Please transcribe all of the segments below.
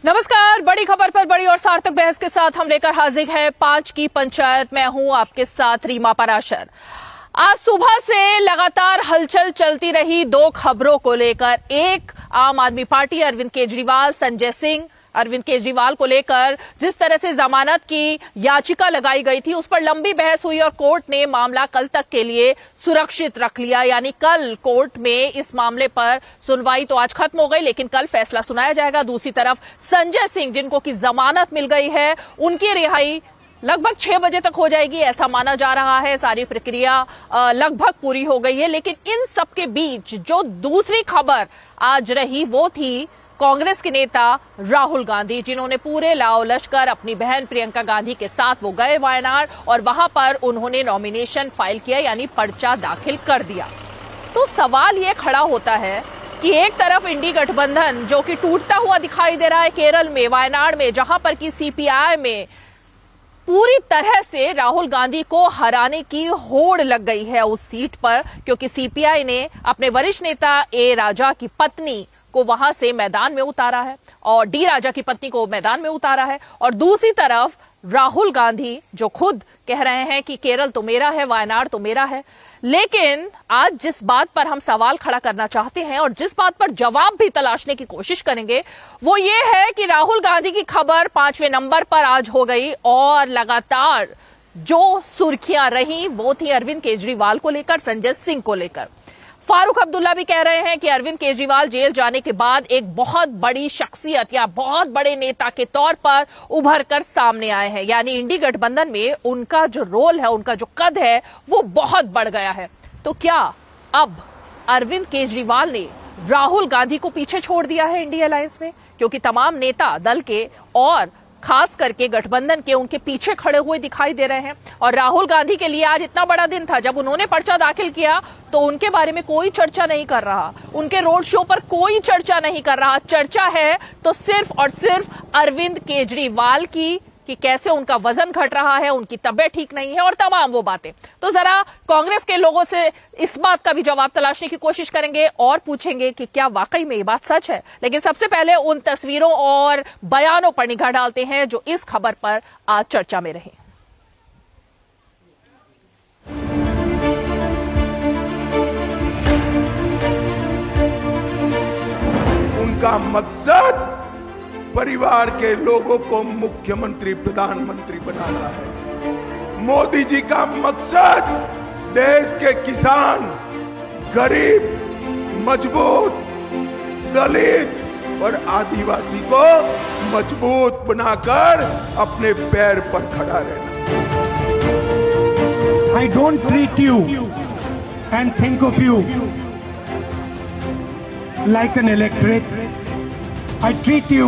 नमस्कार। बड़ी खबर पर बड़ी और सार्थक बहस के साथ हम लेकर हाजिर हैं 5 की पंचायत। मैं हूं आपके साथ रीमा पराशर। आज सुबह से लगातार हलचल चलती रही दो खबरों को लेकर। एक, आम आदमी पार्टी अरविंद केजरीवाल, संजय सिंह अरविंद केजरीवाल को लेकर जिस तरह से जमानत की याचिका लगाई गई थी, उस पर लंबी बहस हुई और कोर्ट ने मामला कल तक के लिए सुरक्षित रख लिया। यानी कल कोर्ट में इस मामले पर सुनवाई तो आज खत्म हो गई, लेकिन कल फैसला सुनाया जाएगा। दूसरी तरफ संजय सिंह, जिनको की जमानत मिल गई है, उनकी रिहाई लगभग 6 बजे तक हो जाएगी, ऐसा माना जा रहा है। सारी प्रक्रिया लगभग पूरी हो गई है। लेकिन इन सबके बीच जो दूसरी खबर आज रही वो थी कांग्रेस के नेता राहुल गांधी, जिन्होंने पूरे लाओ लश्कर अपनी बहन प्रियंका गांधी के साथ वो गए वायनाड और वहां पर उन्होंने नॉमिनेशन फाइल किया, यानी पर्चा दाखिल कर दिया। तो सवाल ये खड़ा होता है कि एक तरफ इंडी गठबंधन जो कि टूटता हुआ दिखाई दे रहा है केरल में, वायनाड में, जहां पर की सीपीआई में पूरी तरह से राहुल गांधी को हराने की होड़ लग गई है उस सीट पर, क्योंकि सीपीआई ने अपने वरिष्ठ नेता ए राजा की पत्नी को वहां से मैदान में उतारा है और डी राजा की पत्नी को मैदान में उतारा है। और दूसरी तरफ राहुल गांधी जो खुद कह रहे हैं कि केरल तो मेरा है, वायनाड तो मेरा है। लेकिन आज जिस बात पर हम सवाल खड़ा करना चाहते हैं और जिस बात पर जवाब भी तलाशने की कोशिश करेंगे वो ये है कि राहुल गांधी की खबर 5वें नंबर पर आज हो गई और लगातार जो सुर्खियां रही वो थी अरविंद केजरीवाल को लेकर, संजय सिंह को लेकर। फारूक अब्दुल्ला भी कह रहे हैं कि अरविंद केजरीवाल जेल जाने के बाद एक बहुत बड़ी शख्सियत या बहुत बड़े नेता के तौर पर उभर कर सामने आए हैं, यानी इंडी गठबंधन में उनका जो रोल है, उनका जो कद है वो बहुत बढ़ गया है। तो क्या अब अरविंद केजरीवाल ने राहुल गांधी को पीछे छोड़ दिया है इंडिया अलायंस में? क्योंकि तमाम नेता दल के और खास करके गठबंधन के उनके पीछे खड़े हुए दिखाई दे रहे हैं। और राहुल गांधी के लिए आज इतना बड़ा दिन था, जब उन्होंने पर्चा दाखिल किया तो उनके बारे में कोई चर्चा नहीं कर रहा, उनके रोड शो पर कोई चर्चा नहीं कर रहा। चर्चा है तो सिर्फ और सिर्फ अरविंद केजरीवाल की, कि कैसे उनका वजन घट रहा है, उनकी तबीयत ठीक नहीं है और तमाम वो बातें। तो जरा कांग्रेस के लोगों से इस बात का भी जवाब तलाशने की कोशिश करेंगे और पूछेंगे कि क्या वाकई में ये बात सच है। लेकिन सबसे पहले उन तस्वीरों और बयानों पर निगाह डालते हैं जो इस खबर पर आज चर्चा में रहे। उनका मकसद परिवार के लोगों को मुख्यमंत्री प्रधानमंत्री बनाना है। मोदी जी का मकसद देश के किसान, गरीब, मजबूत, दलित और आदिवासी को मजबूत बनाकर अपने पैर पर खड़ा रहना। I don't treat you and think of you like an electorate. I treat you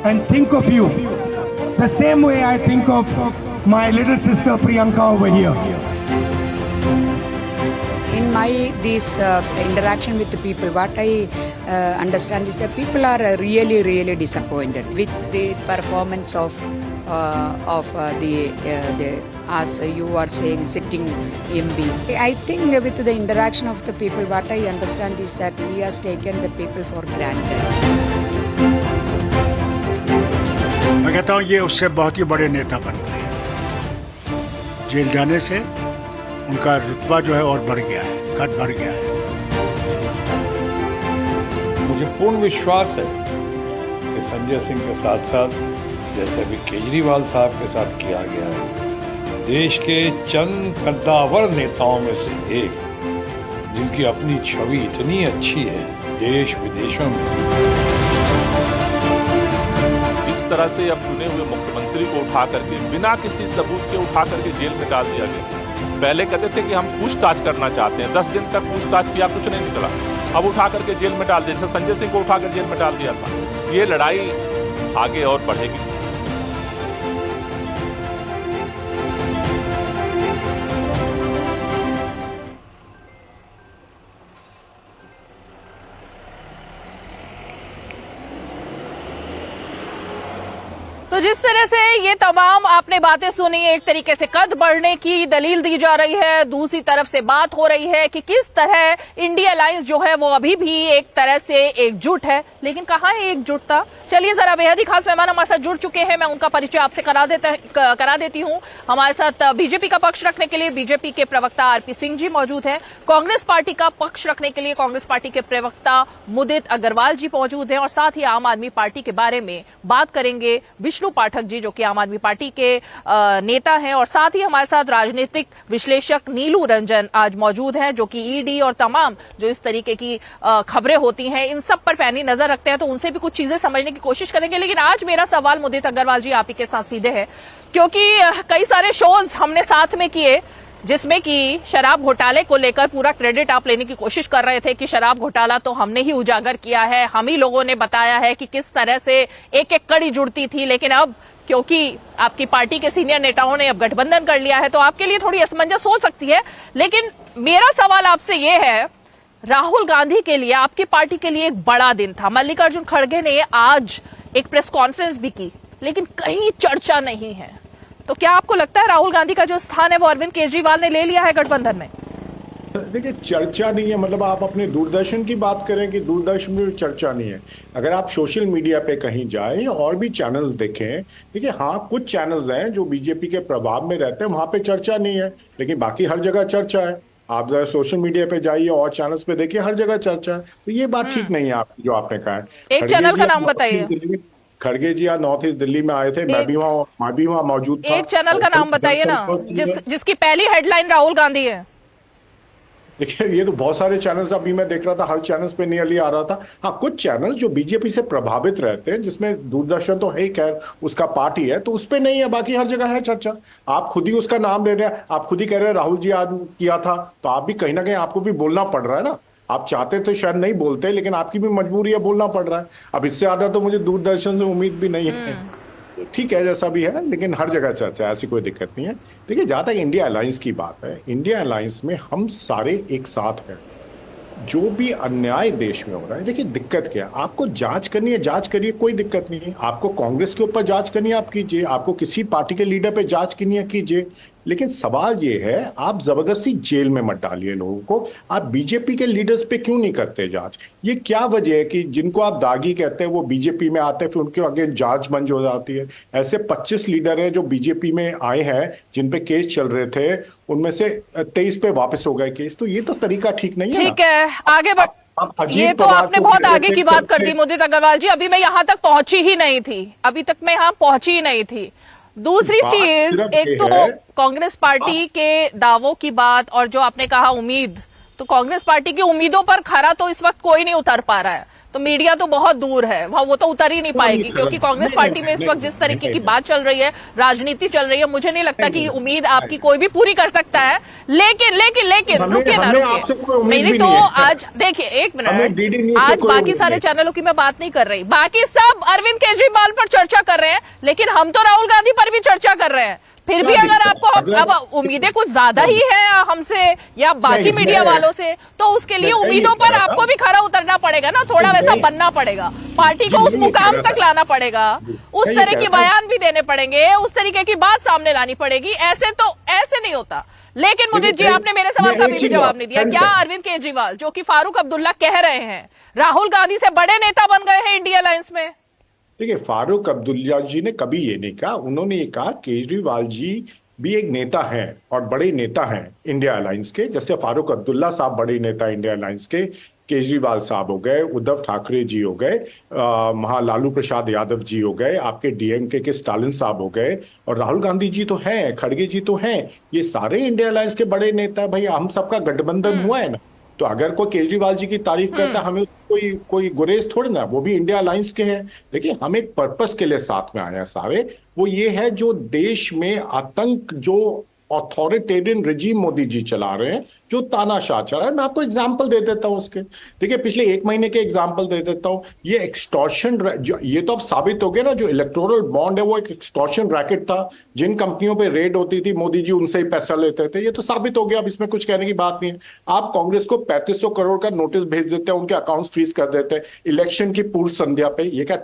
and think of you the same way I think of my little sister Priyanka over here. In my interaction with the people, what I understand is that people are really disappointed with the performance of the as you are saying sitting MP. I think with the interaction of the people, what I understand is that he has taken the people for granted. मैं कहता हूँ ये उससे बहुत ही बड़े नेता बन गए। जेल जाने से उनका रुतबा जो है और बढ़ गया है, कद बढ़ गया है। मुझे पूर्ण विश्वास है कि संजय सिंह के साथ साथ, जैसे अभी केजरीवाल साहब के साथ किया गया है, देश के चंद कद्दावर नेताओं में से एक, जिनकी अपनी छवि इतनी अच्छी है देश विदेशों में। इस तरह से अब चुने हुए मुख्यमंत्री को उठा करके बिना किसी सबूत के उठा करके जेल में डाल दिया गया। पहले कहते थे कि हम पूछताछ करना चाहते हैं, 10 दिन तक पूछताछ किया, कुछ नहीं निकला, अब उठा करके जेल में डाल दिया। जैसे संजय सिंह को उठाकर जेल में डाल दिया था। ये लड़ाई आगे और बढ़ेगी। तो जिस तरह से ये तमाम आपने बातें सुनी, एक तरीके से कद बढ़ने की दलील दी जा रही है, दूसरी तरफ से बात हो रही है कि किस तरह इंडिया अलायंस जो है वो अभी भी एक तरह से एकजुट है, लेकिन कहाँ है एकजुटता। चलिए जरा बेहद ही खास मेहमान हमारे साथ जुड़ चुके हैं, मैं उनका परिचय आपसे करा देती हूँ। हमारे साथ बीजेपी का पक्ष रखने के लिए बीजेपी के प्रवक्ता आरपी सिंह जी मौजूद हैं, कांग्रेस पार्टी का पक्ष रखने के लिए कांग्रेस पार्टी के प्रवक्ता मुदित अग्रवाल जी मौजूद हैं, और साथ ही आम आदमी पार्टी के बारे में बात करेंगे विष्णु पाठक जी जो कि आम आदमी पार्टी के नेता हैं, और साथ ही हमारे साथ राजनीतिक विश्लेषक नीलू रंजन आज मौजूद हैं जो कि ईडी और तमाम जो इस तरीके की खबरें होती हैं इन सब पर पैनी नजर रखते हैं, तो उनसे भी कुछ चीजें समझने की कोशिश करेंगे। लेकिन आज मेरा सवाल मुदित अग्रवाल जी आप ही के साथ सीधे है, क्योंकि कई सारे शोज हमने साथ में किए जिसमें कि शराब घोटाले को लेकर पूरा क्रेडिट आप लेने की कोशिश कर रहे थे कि शराब घोटाला तो हमने ही उजागर किया है, हम ही लोगों ने बताया है कि किस तरह से एक एक कड़ी जुड़ती थी। लेकिन अब क्योंकि आपकी पार्टी के सीनियर नेताओं ने अब गठबंधन कर लिया है तो आपके लिए थोड़ी असमंजस हो सकती है। लेकिन मेरा सवाल आपसे यह है, राहुल गांधी के लिए, आपकी पार्टी के लिए एक बड़ा दिन था। मल्लिकार्जुन खड़गे ने आज एक प्रेस कॉन्फ्रेंस भी की, लेकिन कहीं चर्चा नहीं है। तो क्या आपको लगता है राहुल गांधी का जो स्थान है वो अरविंद केजरीवाल ने ले लिया है गठबंधन में? देखिए, चर्चा नहीं है मतलब आप अपने दूरदर्शन की बात करें कि दूरदर्शन में चर्चा नहीं है। अगर आप सोशल मीडिया पे कहीं जाएं और भी चैनल्स देखें, देखिए हाँ कुछ चैनल्स हैं जो बीजेपी के प्रभाव में रहते हैं, वहां पे चर्चा नहीं है, लेकिन बाकी हर जगह चर्चा है। आप जरा सोशल मीडिया पे जाइए और चैनल्स पे देखिए, हर जगह चर्चा है। तो ये बात ठीक नहीं है आपकी जो आपने कहा है। एक चैनल का नाम बताइए। खड़गे जी नॉर्थ ईस्ट दिल्ली में आए थे, मैं भी वहाँ मौजूद था। एक चैनल का नाम बताइए ना जिसकी पहली हेडलाइन राहुल गांधी है। देखिए ये तो बहुत सारे चैनल्स अभी मैं देख रहा था, हर चैनल्स पे नियरली आ रहा था। हाँ कुछ चैनल जो बीजेपी से प्रभावित रहते हैं, जिसमें दूरदर्शन तो है ही, खैर उसका पार्टी है, तो उस पे नहीं है, बाकी हर जगह है चर्चा। आप खुद ही उसका नाम ले रहे हैं, आप खुद ही कह रहे हैं राहुल जी आज किया था, तो आप भी कहीं ना कहीं आपको भी बोलना पड़ रहा है ना। आप चाहते तो शायद नहीं बोलते, लेकिन आपकी भी मजबूरी है, बोलना पड़ रहा है। अब इससे ज्यादा तो मुझे दूरदर्शन से उम्मीद भी नहीं है। ठीक है जैसा भी है, लेकिन हर जगह चर्चा है, ऐसी कोई दिक्कत नहीं है। देखिए जहां तक इंडिया अलायंस की बात है, इंडिया अलायंस में हम सारे एक साथ हैं। जो भी अन्याय देश में हो रहा है, देखिए दिक्कत क्या है, आपको जांच करनी है, जांच करिए, कोई दिक्कत नहीं है। आपको कांग्रेस के ऊपर जांच करनी है, आप कीजिए। आपको किसी पार्टी के लीडर पे जांच करनी है, कीजिए। लेकिन सवाल ये है, आप जबरदस्ती जेल में मत डालिए लोगों को। आप बीजेपी के लीडर्स पे क्यों नहीं करते जांच? ये क्या वजह है कि जिनको आप दागी कहते हैं वो बीजेपी में आते हैं, फिर उनके आगे जांच बंद हो जाती है? ऐसे 25 लीडर हैं जो बीजेपी में आए हैं, जिन पे केस चल रहे थे, उनमें से 23 पे वापस हो गए केस। तो ये तो तरीका ठीक नहीं है। ठीक है, आगे बढ़। ये तो आपने बहुत आगे की बात कर दी मुदित अग्रवाल जी, अभी मैं यहाँ तक पहुंची ही नहीं थी, अभी तक मैं यहाँ पहुंची ही नहीं थी। दूसरी चीज, एक तो कांग्रेस पार्टी के दावों की बात, और जो आपने कहा उम्मीद, तो कांग्रेस पार्टी की उम्मीदों पर खरा तो इस वक्त कोई नहीं उतर पा रहा है, तो मीडिया तो बहुत दूर है, वो तो उतर ही नहीं पाएगी, क्योंकि कांग्रेस पार्टी में इस वक्त जिस तरीके की बात चल रही है, राजनीति चल रही है, मुझे नहीं लगता कि उम्मीद आपकी कोई भी पूरी कर सकता है। लेकिन रुकिए ना, रुकिए मेरी तो आज देखिए, एक मिनट, आज बाकी सारे चैनलों की मैं बात नहीं कर रही, बाकी सब अरविंद केजरीवाल पर चर्चा कर रहे हैं, लेकिन हम तो राहुल गांधी पर भी चर्चा कर रहे हैं। फिर भी अगर आपको अब उम्मीदें कुछ ज्यादा ही है हमसे या बाकी मीडिया वालों से, तो उसके लिए उम्मीदों पर आपको भी खरा उतरना पड़ेगा ना, थोड़ा वैसा बनना पड़ेगा, पार्टी को उस मुकाम तक लाना पड़ेगा, उस तरह के बयान भी देने पड़ेंगे, उस तरीके की बात सामने लानी पड़ेगी। ऐसे नहीं होता। लेकिन मुदित जी, आपने मेरे सवाल का भी जवाब नहीं दिया। क्या अरविंद केजरीवाल, जो कि फारूक अब्दुल्ला कह रहे हैं, राहुल गांधी से बड़े नेता बन गए हैं इंडिया अलायंस में? देखिए फारूक अब्दुल्ला जी ने कभी ये नहीं कहा, उन्होंने ये कहा केजरीवाल जी भी एक नेता हैं और बड़े नेता हैं इंडिया अलायंस के। जैसे फारूक अब्दुल्ला साहब बड़े नेता इंडिया अलायंस के, केजरीवाल साहब हो गए, उद्धव ठाकरे जी हो गए, लालू प्रसाद यादव जी हो गए, आपके डीएमके के स्टालिन साहब हो गए, और राहुल गांधी जी तो हैं, खड़गे जी तो हैं, ये सारे इंडिया अलायंस के बड़े नेता। भाई हम सबका गठबंधन हुआ है ना, तो अगर कोई केजरीवाल जी की तारीफ करता है, हमें कोई गुरेज थोड़ी ना, वो भी इंडिया अलायंस के हैं। देखिए हम एक पर्पस के लिए साथ में आए हैं सारे, वो ये है जो देश में आतंक जो ऑथोरिटेरियन रिजीम मोदी जी चला रहे हैं, जो तानाशाह चला रहा है। मैं आपको एग्जांपल दे देता हूं उसके, ठीक है, पिछले 1 महीने के एग्जांपल दे देता हूं। ये एक्सटॉर्शन, ये तो अब साबित हो गया ना, जो इलेक्टोरल बॉन्ड है वो एक एक्सटॉर्शन रैकेट था। जिन कंपनियों पे रेड होती थी मोदी जी उनसे ही पैसा लेते थे, ये तो साबित हो गया। अब इसमें कुछ कहने की बात नहीं है। आप कांग्रेस को 3500 करोड़ का नोटिस भेज देते हैं, उनके अकाउंट फ्रीज कर देते हैं इलेक्शन की पूर्व संध्या पे। ये क्या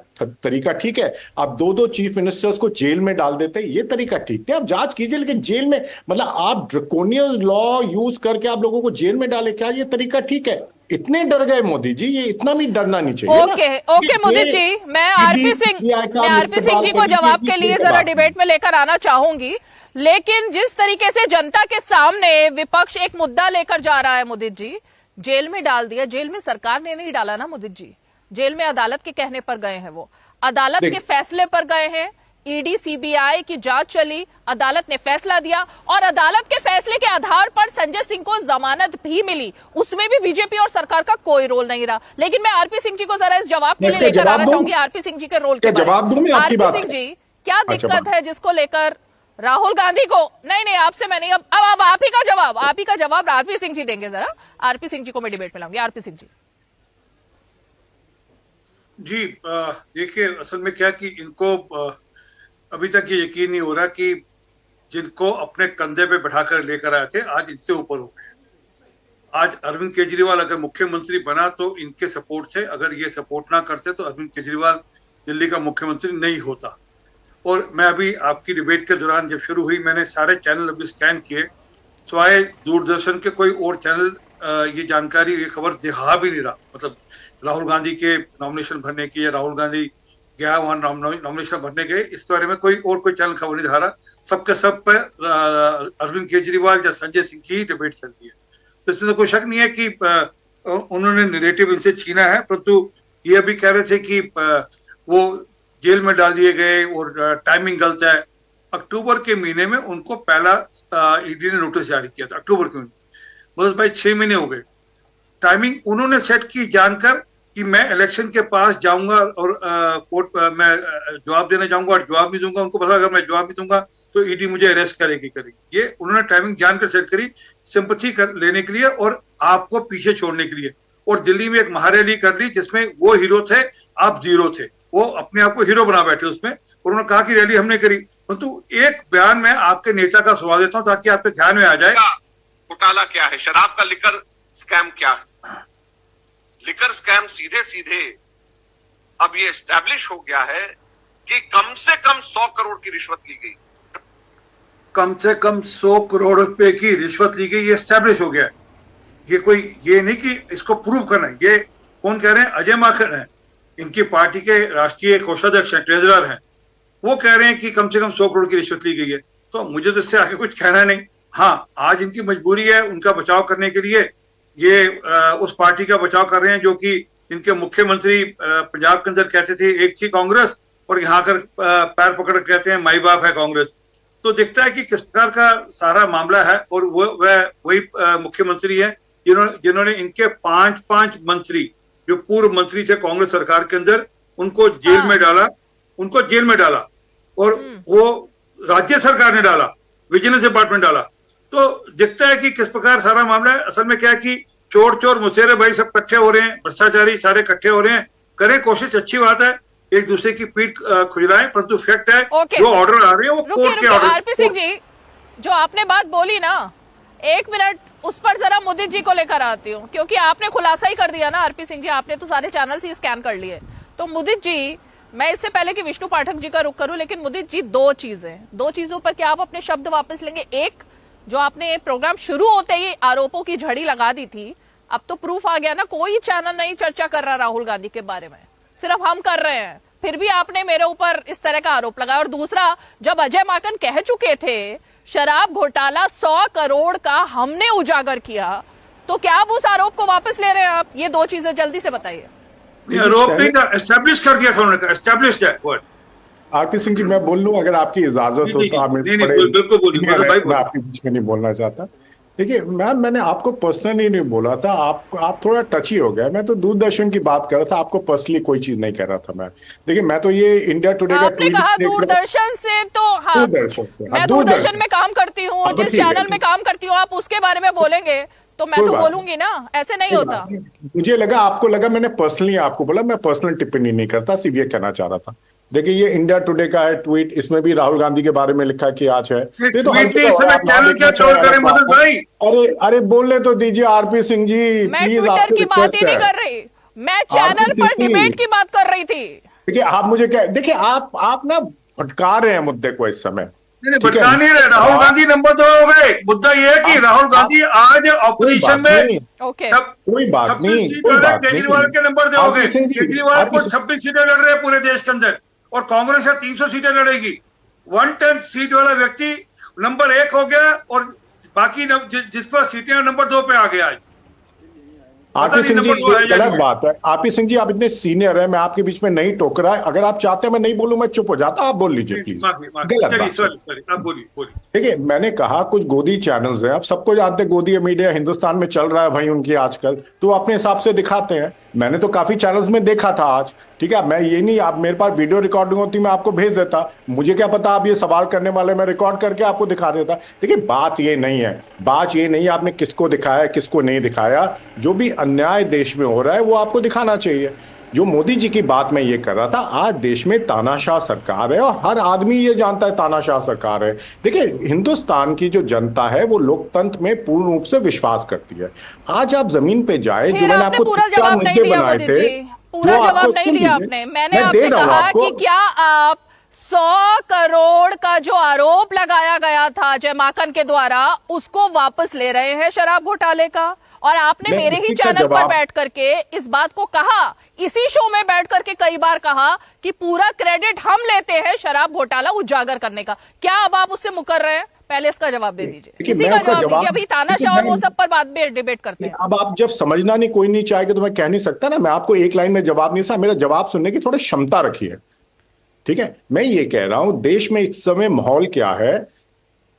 तरीका ठीक है? आप 2 चीफ मिनिस्टर्स को जेल में डाल देते हैं, ये तरीका ठीक है? आप जांच कीजिए, लेकिन जेल में, मतलब आप ड्रैकोनियन लॉ यूज करके आप लोगों को जेल में डाले, क्या ये तरीका ठीक है? इतने डर गए मोदी जी, ये इतना भी डरना नहीं चाहिए। ओके मोदी जी, मैं आरपी सिंह जी को जवाब के लिए जरा डिबेट में लेकर आना चाहूंगी, लेकिन जिस तरीके से जनता के सामने विपक्ष एक मुद्दा लेकर जा रहा है, मोदी जी जेल में डाल दिया। जेल में सरकार ने नहीं डाला ना मोदी जी, जेल में अदालत के कहने पर गए हैं, वो अदालत के फैसले पर गए हैं। ईडी सीबीआई की जांच चली, अदालत ने फैसला दिया और अदालत के फैसले के आधार पर संजय सिंह को जमानत भी मिली। उसमें भी बीजेपी और सरकार का कोई रोल नहीं रहा। लेकिन मैं आरपी सिंह जी को जरा इस जवाब के लिए लेकर आना चाहूंगी, आरपी सिंह जी के रोल के जवाब दूं मैं आपकी बात। आरपी सिंह जी, क्या दिक्कत है जिसको लेकर राहुल गांधी को, नहीं आपसे मैं नहीं, अब आप ही का जवाब आरपी सिंह जी देंगे। जरा आरपी सिंह जी को मैं डिबेट में लाऊंगी। आरपी सिंह जी, देखिए असल में क्या कि इनको अभी तक ये यकीन नहीं हो रहा कि जिनको अपने कंधे पे बैठाकर लेकर आए थे आज इनसे ऊपर हो गए। आज अरविंद केजरीवाल अगर मुख्यमंत्री बना तो इनके सपोर्ट से, अगर ये सपोर्ट ना करते तो अरविंद केजरीवाल दिल्ली का मुख्यमंत्री नहीं होता। और मैं अभी आपकी डिबेट के दौरान जब शुरू हुई, मैंने सारे चैनल अभी स्कैन किए, सिवाय दूरदर्शन के कोई और चैनल ये जानकारी, ये खबर दिखा भी नहीं रहा। मतलब राहुल गांधी के नॉमिनेशन भरने की या राहुल गांधी गया वहां नॉमिनेशन भरने गए, इसके बारे में कोई चैनल खबर नहीं दिखा रहा। सबके सब पे अरविंद केजरीवाल या संजय सिंह की डिबेट चल रही है। तो इसमें तो कोई शक नहीं है कि उन्होंने नैरेटिव इनसे छीना है, परंतु ये भी कह रहे थे कि वो जेल में डाल दिए गए और टाइमिंग गलत है। अक्टूबर के महीने में उनको पहला ईडी ने नोटिस जारी किया था, अक्टूबर के महीने। मतलब भाई 6 महीने हो गए। टाइमिंग उन्होंने सेट की जानकर कि मैं इलेक्शन के पास जाऊंगा और कोर्ट मैं जवाब देने जाऊंगा और जवाब भी दूंगा। उनको पता अगर मैं जवाब भी दूंगा तो ईडी मुझे अरेस्ट करेगी। ये उन्होंने टाइमिंग जानकर सेट करी, सिंपैथी लेने के लिए और आपको पीछे छोड़ने के लिए। और दिल्ली में एक महारैली कर ली जिसमें वो हीरो थे, आप जीरो थे। वो अपने आप को हीरो बना बैठे उसमें, और उन्होंने कहा कि रैली हमने करी। परंतु एक बयान में आपके नेता का सुना देता हूं ताकि आपके ध्यान में आ जाए। घोटाला क्या है, शराब का लिकर स्कैम क्या है? लिकर स्कैम सीधे सीधे अब ये एस्टैब्लिश हो गया है कि कम से कम 100 करोड़ की रिश्वत ली गई। कम से कम 100 करोड़ रुपए की रिश्वत ली गई, ये एस्टैब्लिश हो गया है। ये कोई ये नहीं कि इसको प्रूव करना है। ये कौन कह रहे हैं? अजय माकन है, इनकी पार्टी के राष्ट्रीय कोषाध्यक्ष हैं, ट्रेजरर हैं। वो कह रहे हैं कि कम से कम 100 करोड़ की रिश्वत ली गई है। तो मुझे तो इससे आगे कुछ कहना नहीं। हाँ, आज इनकी मजबूरी है, उनका बचाव करने के लिए ये उस पार्टी का बचाव कर रहे हैं जो कि इनके मुख्यमंत्री पंजाब के अंदर कहते थे एक थी कांग्रेस, और यहाँ कर पैर पकड़ कहते हैं माई बाप है कांग्रेस। तो दिखता है कि किस प्रकार का सारा मामला है। और वही मुख्यमंत्री है जिन्होंने इनके 5 मंत्री जो पूर्व मंत्री थे कांग्रेस सरकार के अंदर, उनको जेल में डाला और वो राज्य सरकार ने डाला, विजिलेंस डिपार्टमेंट डाला। तो दिखता है कि किस प्रकार सारा मामला है। असल में क्या है कि चोर मुसेरे भाई सब इकट्ठे हो रहे हैं, भ्रष्टाचारी सारे इकट्ठे हो रहे हैं। करें कोशिश, अच्छी बात है, एक दूसरे की पीठ खुजलाएं, परंतु फैक्ट है जो ऑर्डर आ रहे हैं वो कोर्ट के ऑर्डर। आरपी सिंह जी, जो आपने बात बोली ना, 1 मिनट उस पर जरा मोदी जी को लेकर आती हूँ, क्योंकि आपने खुलासा ही कर दिया ना आरपी सिंह जी, आपने तो सारे चैनल ही स्कैन कर लिए। तो मोदी जी, मैं इससे पहले कि विष्णु पाठक जी का रुख करूं, लेकिन मोदी जी 2 चीजों पर क्या आप अपने शब्द वापस लेंगे? एक, जो आपने प्रोग्राम शुरू होते ही आरोपों की झड़ी लगा दी थी, अब तो प्रूफ आ गया ना, कोई चैनल नहीं चर्चा कर रहा राहुल गांधी के बारे में, सिर्फ हम कर रहे हैं, फिर भी आपने मेरे ऊपर इस तरह का आरोप लगाया। और दूसरा, जब अजय माकन कह चुके थे शराब घोटाला 100 करोड़ का हमने उजागर किया, तो क्या आप उस आरोप को वापस ले रहे हैं? आप ये 2 चीजें जल्दी से बताइए। आरोप नहीं था, एस्टैब्लिश कर दिया था उन्होंने, एस्टैब्लिश्ड है वर्ड। आरपी सिंह जी, मैं बोल लूं अगर आपकी इजाजत हो तो आप बिल्कुल मैं आपके बीच में नहीं बोलना चाहता। देखिए मैम, मैंने आपको पर्सनली नहीं बोला था, आप थोड़ा टची हो गया। मैं तो दूरदर्शन की बात कर रहा था, आपको पर्सनली कोई चीज नहीं कर रहा था मैं। देखिए मैं तो ये इंडिया टुडे का आपने कहा दूरदर्शन से, तो हाँ, दूरदर्शन से, मैं दूरदर्शन में काम करती हूँ, जिस चैनल में काम करती हूँ, आप उसके बारे में बोलेंगे तो मैं तो बोलूंगी ना, ऐसे नहीं होता। मुझे लगा, आपको लगा मैंने पर्सनली आपको बोला। मैं पर्सनल टिप्पणी नहीं करता, सिर्फ ये कहना चाह रहा था। देखिए ये इंडिया टुडे का है ट्वीट, इसमें भी राहुल गांधी के बारे में लिखा कि आज है ये तो चैनल क्या ट्रोल करें मदद भाई। अरे बोलने तो दीजिए आरपी सिंह जी, मैं प्लीज। ट्विटर की बात ही नहीं कर रही, मैं चैनल पर डिबेट की बात कर रही थी। देखिए आप मुझे क्या, देखिए आप ना भटका रहे हैं मुद्दे को इस समय। नहीं भटका नहीं रहे, राहुल गांधी नंबर 2 हो गए। मुद्दा ये है कि राहुल गांधी आज ऑपोजिशन में कोई बात नहीं, केजरीवाल के नंबर 2 हो गए। केजरीवाल को 26 सीटें लड़ रहे हैं पूरे देश के अंदर, और कांग्रेस 300 सीटें लड़ेगी। 110 सीट वाला व्यक्ति नंबर 1 हो गया, और बाकी जिस पर सीटें नंबर 2 पे आ गया आज। आरपी सिंह जी गलत बात है। आरपी सिंह जी आप इतने सीनियर है, मैं आपके बीच में नहीं टोक रहा। अगर आप चाहते हैं मैं नहीं बोलूं, मैं चुप हो जाता, आप बोल लीजिए प्लीज। गलत बात। देखिए मैंने कहा कुछ गोदी चैनल्स हैं, आप सबको जानते हैं गोदी मीडिया हिंदुस्तान में चल रहा है भाई उनकी आजकल, तो अपने हिसाब से दिखाते हैं। मैंने तो काफी चैनल्स में देखा था आज, ठीक है। मैं ये नहीं, आप मेरे पास वीडियो रिकॉर्डिंग होती मैं आपको भेज देता, मुझे क्या पता आप ये सवाल करने वाले, मैं रिकॉर्ड करके आपको दिखा देता। देखिए बात ये नहीं है, बात ये नहीं है आपने किसको दिखाया किसको नहीं दिखाया। जो भी अन्याय देश में हो रहा है वो आपको दिखाना चाहिए। जो मोदी जी की बात मैं ये कर रहा था, आज देश में तानाशाह सरकार है और हर आदमी ये जानता है तानाशाह सरकार है। देखिए हिंदुस्तान की जो जनता है वो लोकतंत्र में पूर्ण रूप से विश्वास करती है। आज आप जमीन पे जाए, जो मैंने आपको पूरा जवाब नहीं दिया मोदी जी, पूरा जवाब नहीं दिया आपने। मैंने आपसे कहा कि क्या आप 100 करोड़ का जो आरोप लगाया गया था जय माकन के द्वारा, उसको वापस ले रहे हैं शराब घोटाले का? और आपने मेरे ही चैनल पर बैठ करके इस बात को कहा, इसी शो में बैठ करके कई बार कहा कि पूरा क्रेडिट हम लेते हैं शराब घोटाला उजागर करने का। क्या अब आप उससे मुकर रहे हैं? पहले इसका जवाब दे दीजिए, इसी का जवाब दीजिए। अभी तानाशाह और वो सब पर बाद में डिबेट करते हैं। अब आप जब समझना नहीं, कोई नहीं चाहेगा तो मैं कह नहीं सकता ना, मैं आपको एक लाइन में जवाब नहीं सा, मेरा जवाब सुनने की थोड़ी क्षमता रखिए, ठीक है। मैं ये कह रहा हूं देश में इस समय माहौल क्या है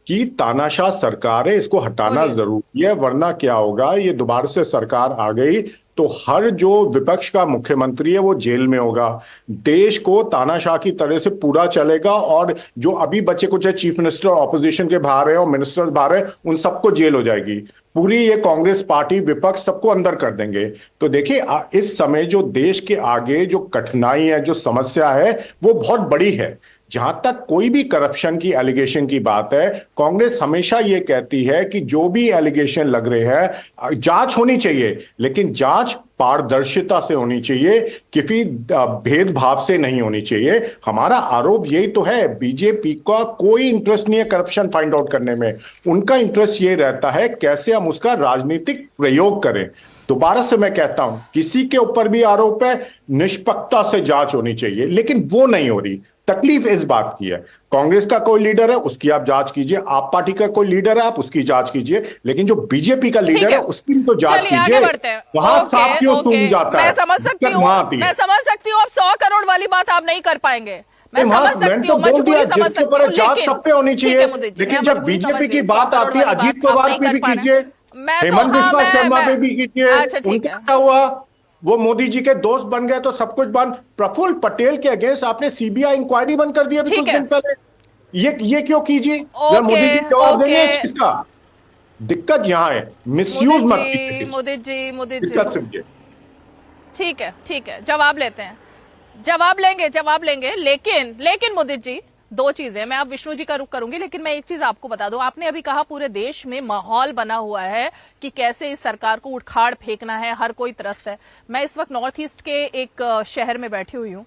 कि तानाशाह सरकार है, इसको हटाना जरूरी है, वरना क्या होगा, ये दोबारा से सरकार आ गई तो हर जो विपक्ष का मुख्यमंत्री है वो जेल में होगा। देश को तानाशाह की तरह से पूरा चलेगा, और जो अभी बचे कुछ है चीफ मिनिस्टर ऑपोजिशन के बाहर है और मिनिस्टर्स बाहर है, उन सबको जेल हो जाएगी। पूरी ये कांग्रेस पार्टी विपक्ष सबको अंदर कर देंगे। तो देखिए इस समय जो देश के आगे जो कठिनाई है, जो समस्या है, वो बहुत बड़ी है। जहां तक कोई भी करप्शन की एलिगेशन की बात है, कांग्रेस हमेशा यह कहती है कि जो भी एलिगेशन लग रहे हैं जांच होनी चाहिए, लेकिन जांच पारदर्शिता से होनी चाहिए, किसी भेदभाव से नहीं होनी चाहिए। हमारा आरोप यही तो है, बीजेपी का कोई इंटरेस्ट नहीं है करप्शन फाइंड आउट करने में। उनका इंटरेस्ट ये रहता है कैसे हम उसका राजनीतिक प्रयोग करें। दोबारा से मैं कहता हूं, किसी के ऊपर भी आरोप है, निष्पक्षता से जांच होनी चाहिए, लेकिन वो नहीं हो रही। तकलीफ इस बात की है, कांग्रेस का कोई लीडर है उसकी आप जांच कीजिए, आप पार्टी का कोई लीडर है आप उसकी जांच कीजिए, लेकिन जो बीजेपी का लीडर है उसकी भी तो जांच कीजिए। वहां सांप क्यों सूंघ जाता है? मैं समझ सकती हूँ आप 100 करोड़ वाली बात आप नहीं कर पाएंगे, मैं समझ सकती हूँ, बोल दिया जिसके ऊपर जांच सब पे होनी चाहिए। लेकिन जब बीजेपी की बात आती है, अजीत पवार पे भी कीजिए, हेमंत बिस्वा शर्मा पे भी कीजिए, उनका क्या हुआ, वो मोदी जी के दोस्त बन गए तो सब कुछ बंद। प्रफुल्ल पटेल के अगेंस्ट आपने सीबीआई इंक्वायरी बंद कर दी अभी कुछ दिन पहले, ये क्यों कीजिए? मोदी जी जवाब देंगे इस चीज का। दिक्कत यहाँ है, मिसयूज मत कीजिए मोदी जी। दिक्कत समझिए। ठीक है, जवाब लेते हैं, जवाब लेंगे, लेकिन मोदी जी, दो चीजें मैं अब विष्णु जी का रुख करूंगी, लेकिन मैं एक चीज आपको बता दूं। आपने अभी कहा पूरे देश में माहौल बना हुआ है कि कैसे इस सरकार को उखाड़ फेंकना है, हर कोई त्रस्त है। मैं इस वक्त नॉर्थ ईस्ट के एक शहर में बैठी हुई हूँ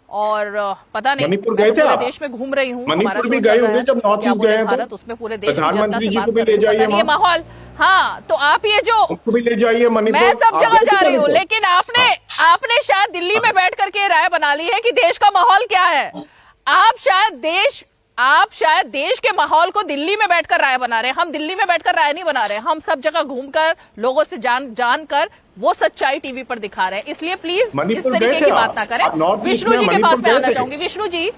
और पता नहीं मणिपुर गए थे आप? देश में घूम रही हूँ, मणिपुर भी गए होंगे जब नॉर्थ ईस्ट गए भारत, उसमें पूरे देश प्रधानमंत्री जी को भी ले जाइए ये माहौल। हाँ, तो आप ये जो भी ले जाइए मणिपुर, मैं सब जगह जा रही हूँ, लेकिन आपने शायद दिल्ली में बैठ करके राय बना ली है कि देश का माहौल क्या है। आप शायद देश के माहौल को दिल्ली में बैठकर राय बना रहे हैं। हम दिल्ली में बैठकर राय नहीं बना रहे, हम सब जगह घूमकर लोगों से जानकर वो सच्चाई टीवी पर दिखा रहे हैं। इसलिए प्लीज इस तरीके की बात ना करें। विष्णु जी के पास में आना चाहूंगी। विष्णु जी,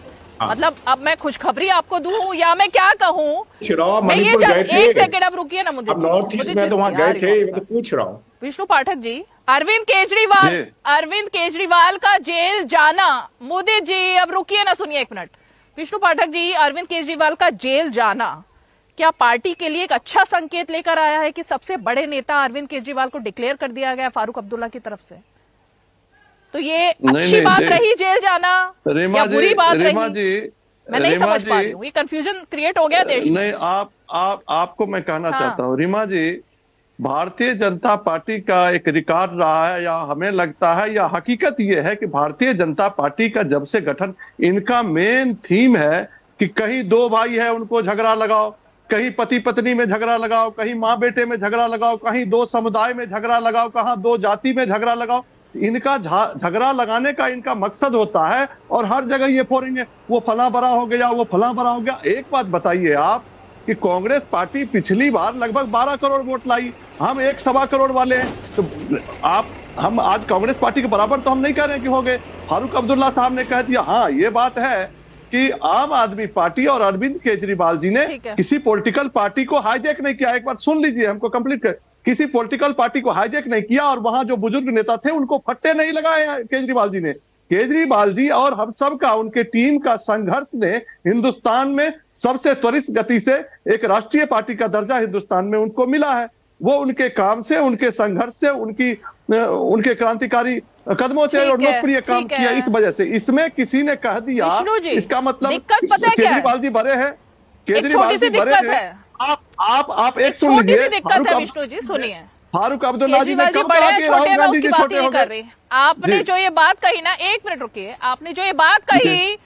मतलब अब मैं खुशखबरी आपको दूं या मैं क्या कहूं? रहा मैं ये मणिपुर गए थे। एक सेकंड अब रुकिए ना मुझे। अब नॉर्थ ईस्ट में तो वहां गए थे, मैं तो पूछ रहा हूँ। विष्णु पाठक जी, अरविंद केजरीवाल का जेल जाना, मोदी जी अब रुकिए ना, सुनिए एक मिनट। विष्णु पाठक जी, अरविंद केजरीवाल का जेल जाना क्या पार्टी के लिए एक अच्छा संकेत लेकर आया है कि सबसे बड़े नेता अरविंद केजरीवाल को डिक्लेयर कर दिया गया फारूक अब्दुल्ला की तरफ से? तो ये अच्छी बात रही जेल जाना या बुरी बात रही? मैं नहीं समझ पा रही हूँ, ये कंफ्यूजन क्रिएट हो गया देश में। नहीं, आपको मैं कहना चाहता हूँ रीमा जी, भारतीय जनता पार्टी का एक रिकॉर्ड रहा है, या हमें लगता है या हकीकत ये है कि भारतीय जनता पार्टी का जब से गठन, इनका मेन थीम है कि कहीं दो भाई है उनको झगड़ा लगाओ, कहीं पति पत्नी में झगड़ा लगाओ, कहीं माँ बेटे में झगड़ा लगाओ, कहीं दो समुदाय में झगड़ा लगाओ, कहाँ दो जाति में झगड़ा लगाओ। इनका झगड़ा लगाने का इनका मकसद होता है और हर जगह ये फोड़ेंगे, वो फला बड़ा हो गया, वो फला बड़ा हो गया। एक बात बताइए आप कि कांग्रेस पार्टी पिछली बार लगभग 12 करोड़ वोट लाई, हम 1.25 करोड़ वाले हैं, तो हम आज कांग्रेस पार्टी के बराबर तो हम नहीं कह रहे हैं कि हो गए। फारूक अब्दुल्ला साहब ने कह दिया। हाँ, ये बात है कि आम आदमी पार्टी और अरविंद केजरीवाल जी ने किसी पॉलिटिकल पार्टी को हाईजैक नहीं किया। एक बार सुन लीजिए, हमको कंप्लीट कर, किसी पॉलिटिकल पार्टी को हाईजैक नहीं किया और वहां जो बुजुर्ग नेता थे उनको फट्टे नहीं लगाए केजरीवाल जी ने। केजरीवाल जी और हम सब का, उनके टीम का संघर्ष ने हिंदुस्तान में सबसे त्वरित गति से एक राष्ट्रीय पार्टी का दर्जा हिंदुस्तान में उनको मिला है। वो उनके काम से, उनके संघर्ष से, उनके क्रांतिकारी कदमों से और लोकप्रिय काम किया, इस वजह से। इसमें किसी ने कह दिया, इसका मतलब केजरीवाल जी बड़े हैं, केजरीवाल जी बड़े हैं। आप एक सुन लीजिए, दिक्कत है विष्णु जी, सुनिए। फारूक अब्दुल्ला जी ने कब बड़े कहा कि छोटे, राहुल मैं गांधी उसकी जी बात छोटे नहीं हो कर गए? रही। आपने जो ये बात कही ना, एक मिनट रुकिए, आपने जो ये बात कही,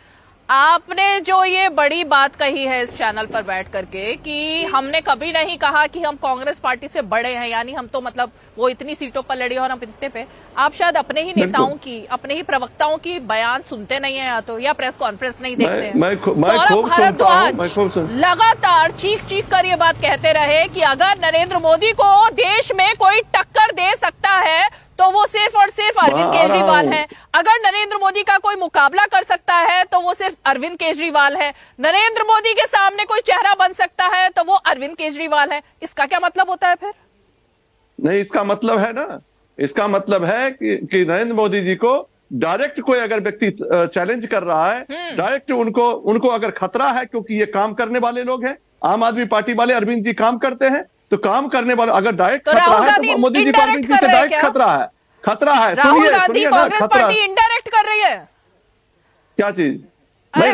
आपने जो ये बड़ी बात कही है इस चैनल पर बैठ करके कि हमने कभी नहीं कहा कि हम कांग्रेस पार्टी से बड़े हैं, यानी हम तो मतलब वो इतनी सीटों पर लड़ी और हम इतने पे। आप शायद अपने ही नेताओं की, अपने ही प्रवक्ताओं की बयान सुनते नहीं है, या तो या प्रेस कॉन्फ्रेंस नहीं देखते हैं। सौरभ भारद्वाज लगातार चीख चीख कर ये बात कहते रहे कि अगर नरेंद्र मोदी को देश में कोई टक्कर दे सकता है तो वो सिर्फ और सिर्फ अरविंद केजरीवाल है। अगर नरेंद्र मोदी का कोई मुकाबला कर सकता है तो वो सिर्फ अरविंद केजरीवाल है। नरेंद्र मोदी के सामने कोई चेहरा बन सकता है तो वो अरविंद केजरीवाल है। इसका क्या मतलब होता है फिर? नहीं, इसका मतलब है ना, इसका मतलब है कि नरेंद्र मोदी जी को डायरेक्ट कोई अगर व्यक्ति चैलेंज कर रहा है, डायरेक्ट उनको अगर खतरा है, क्योंकि ये काम करने वाले लोग हैं, आम आदमी पार्टी वाले अरविंद जी काम करते हैं, तो काम करने वाले अगर डायरेक्ट खतरा है तो मोदी जी को अरविंद जी से डायरेक्ट खतरा है। राहुल गांधी कांग्रेस पार्टी इनडायरेक्ट कर रही है। क्या चीज? नहीं,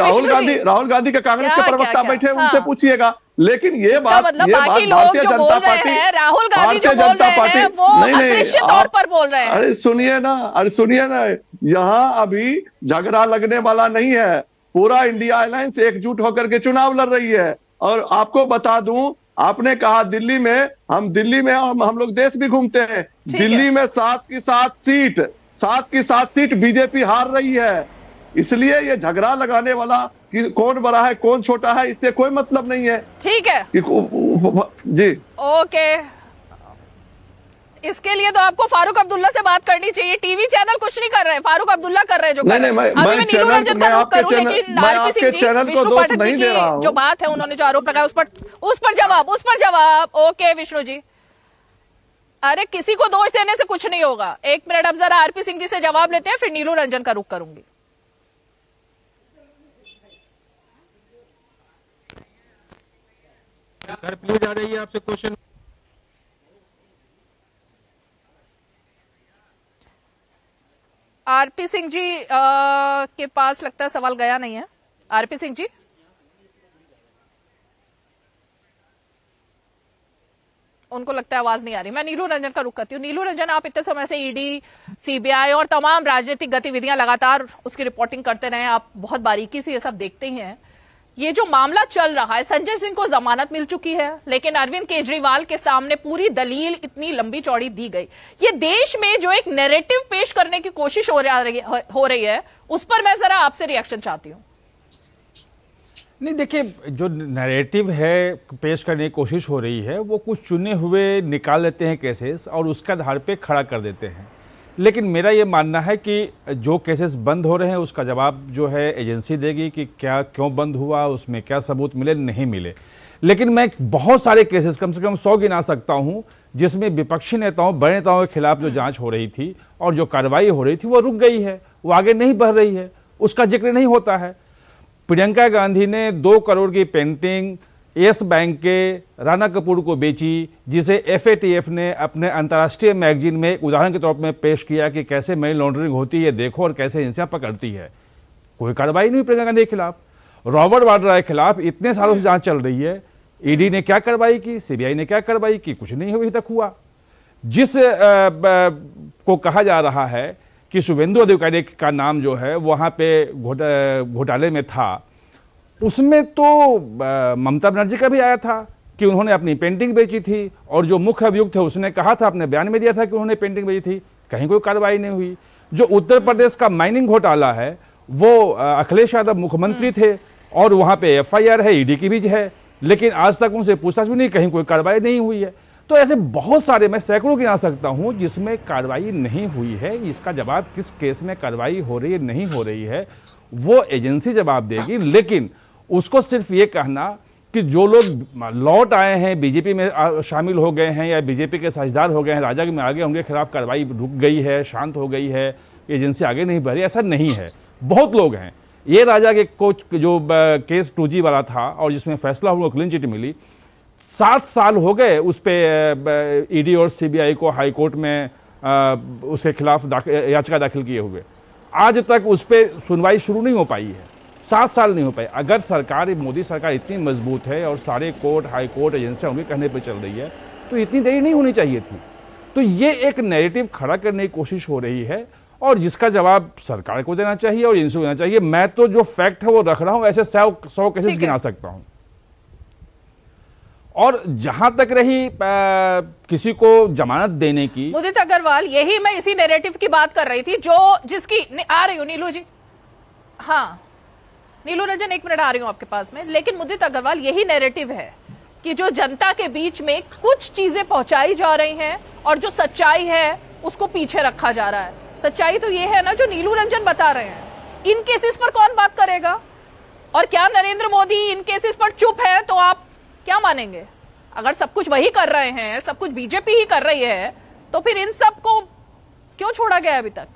राहुल गांधी के कांग्रेस के प्रवक्ता बैठे, उनसे पूछिएगा। लेकिन ये बात बाकी लोग जो बोल रहे हैं, राहुल गांधी जो बोल रहे हैं वो अदृश्य तौर पर बोल रहे हैं। अरे सुनिए ना, यहाँ अभी झगड़ा लगने वाला नहीं है। पूरा इंडिया अलायंस एकजुट होकर के चुनाव लड़ रही है। और आपको बता दूं, आपने कहा दिल्ली में हम लोग देश भी घूमते हैं। दिल्ली में 7 की 7 सीट बीजेपी हार रही है। इसलिए ये झगड़ा लगाने वाला कि कौन बड़ा है कौन छोटा है, इससे कोई मतलब नहीं है। ठीक है जी, ओके। इसके लिए तो आपको फारूक अब्दुल्ला से बात करनी चाहिए। टीवी चैनल कुछ नहीं कर रहे हैं, फारूक अब्दुल्ला कर रहे हैं जो कर रहे हैं। अभी मैं नीलू रंजन का रुख करूं, लेकिन आरपी सिंह जी, विष्णु पाठक जी की जो बात है, उन्होंने जो आरोप लगाया उस पर जवाब। ओके विष्णु जी, अरे किसी को दोष देने से कुछ नहीं होगा। एक मिनट, अब जरा आरपी सिंह जी से जवाब लेते हैं, फिर नीलू रंजन का रुख करूंगी। सर प्लीज आ जाइए, आपसे क्वेश्चन। आरपी सिंह जी के पास लगता है सवाल गया नहीं है। आरपी सिंह जी, उनको लगता है आवाज नहीं आ रही। मैं नीलू रंजन का रुख करती हूँ। नीलू रंजन, आप इतने समय से ईडी, सीबीआई और तमाम राजनीतिक गतिविधियां लगातार उसकी रिपोर्टिंग करते रहे, आप बहुत बारीकी से ये सब देखते ही हैं। ये जो मामला चल रहा है, संजय सिंह को जमानत मिल चुकी है, लेकिन अरविंद केजरीवाल के सामने पूरी दलील इतनी लंबी चौड़ी दी गई। ये देश में जो एक नैरेटिव पेश करने की कोशिश हो रही है, उस पर मैं जरा आपसे रिएक्शन चाहती हूँ। नहीं, देखिए, जो नैरेटिव है पेश करने की कोशिश हो रही है, वो कुछ चुने हुए निकाल लेते हैं केसेस और उसके आधार पे खड़ा कर देते हैं। लेकिन मेरा ये मानना है कि जो केसेस बंद हो रहे हैं उसका जवाब जो है एजेंसी देगी कि क्या क्यों बंद हुआ, उसमें क्या सबूत मिले नहीं मिले। लेकिन मैं बहुत सारे केसेस कम से कम 100 गिना सकता हूं जिसमें विपक्षी नेताओं, बड़े नेताओं के खिलाफ जो जांच हो रही थी और जो कार्रवाई हो रही थी वो रुक गई है, वो आगे नहीं बढ़ रही है, उसका जिक्र नहीं होता है। प्रियंका गांधी ने 2 करोड़ की पेंटिंग येस बैंक के राणा कपूर को बेची, जिसे FATF ने अपने अंतर्राष्ट्रीय मैगजीन में एक उदाहरण के तौर पर पेश किया कि कैसे मनी लॉन्ड्रिंग होती है, देखो, और कैसे एजेंसियां पकड़ती है। कोई कार्रवाई नहीं प्रियंका गांधी के खिलाफ। रॉबर्ट वाड्रा के खिलाफ इतने सालों से जांच चल रही है, ईडी ने क्या कार्रवाई की, CBI ने क्या कार्रवाई की, कुछ नहीं अभी तक हुआ। जिस को कहा जा रहा है कि शुभेंदु अधिकारी का नाम जो है वहां पे घोटाले में था, उसमें तो ममता बनर्जी का भी आया था कि उन्होंने अपनी पेंटिंग बेची थी, और जो मुख्य अभियुक्त थे उसने कहा था, अपने बयान में दिया था कि उन्होंने पेंटिंग बेची थी। कहीं कोई कार्रवाई नहीं हुई। जो उत्तर प्रदेश का माइनिंग घोटाला है वो अखिलेश यादव मुख्यमंत्री थे और वहां पे FIR है, ईडी की भी है, लेकिन आज तक उनसे पूछताछ भी नहीं, कहीं कोई कार्रवाई नहीं हुई है। तो ऐसे बहुत सारे, मैं सैकड़ों गिना सकता हूं जिसमें कार्रवाई नहीं हुई है। इसका जवाब किस केस में कार्रवाई हो रही है नहीं हो रही है वो एजेंसी जवाब देगी। लेकिन उसको सिर्फ ये कहना कि जो लोग लौट आए हैं, बीजेपी में शामिल हो गए हैं या बीजेपी के साझेदार हो गए हैं, राजा में आगे, उनके खिलाफ कार्रवाई रुक गई है, शांत हो गई है, एजेंसी आगे नहीं बढ़ रही, ऐसा नहीं है। बहुत लोग हैं। ये राजा के कोच जो केस 2G वाला था और जिसमें फैसला हुआ, क्लीन चिट मिली, 7 साल हो गए उस पर ईडी और CBI को हाई कोर्ट में उसके खिलाफ याचिका दाखिल किए हुए। आज तक उस पर सुनवाई शुरू नहीं हो पाई है, 7 साल नहीं हो पाई। अगर सरकार, मोदी सरकार इतनी मजबूत है और सारे कोर्ट, हाई कोर्ट, एजेंसियां उनके कहने पर चल रही है, तो इतनी देरी नहीं होनी चाहिए थी। तो ये एक नैरेटिव खड़ा करने की कोशिश हो रही है और जिसका जवाब सरकार को देना चाहिए और एजेंसी को देना चाहिए। मैं तो जो फैक्ट है वो रख रहा हूं, ऐसे 100 केसेस गिना सकता हूं। और जहां तक रही किसी को जमानत देने की, मुदित अग्रवाल, यही मैं इसी नैरेटिव की बात कर रही थी जो जिसकी आ रही हूं। नीलू जी, हाँ नीलू रंजन, 1 मिनट आ रही हूं आपके पास में। लेकिन मुदित अग्रवाल, यही नैरेटिव है कि जो जनता के बीच में कुछ चीजें पहुंचाई जा रही हैं और जो सच्चाई है उसको पीछे रखा जा रहा है। सच्चाई तो ये है ना जो नीलू रंजन बता रहे हैं। इन केसेस पर कौन बात करेगा? और क्या नरेंद्र मोदी इन केसेस पर चुप है तो आप क्या मानेंगे? अगर सब कुछ वही कर रहे हैं, सब कुछ बीजेपी ही कर रही है, तो फिर इन सब को क्यों छोड़ा गया अभी तक?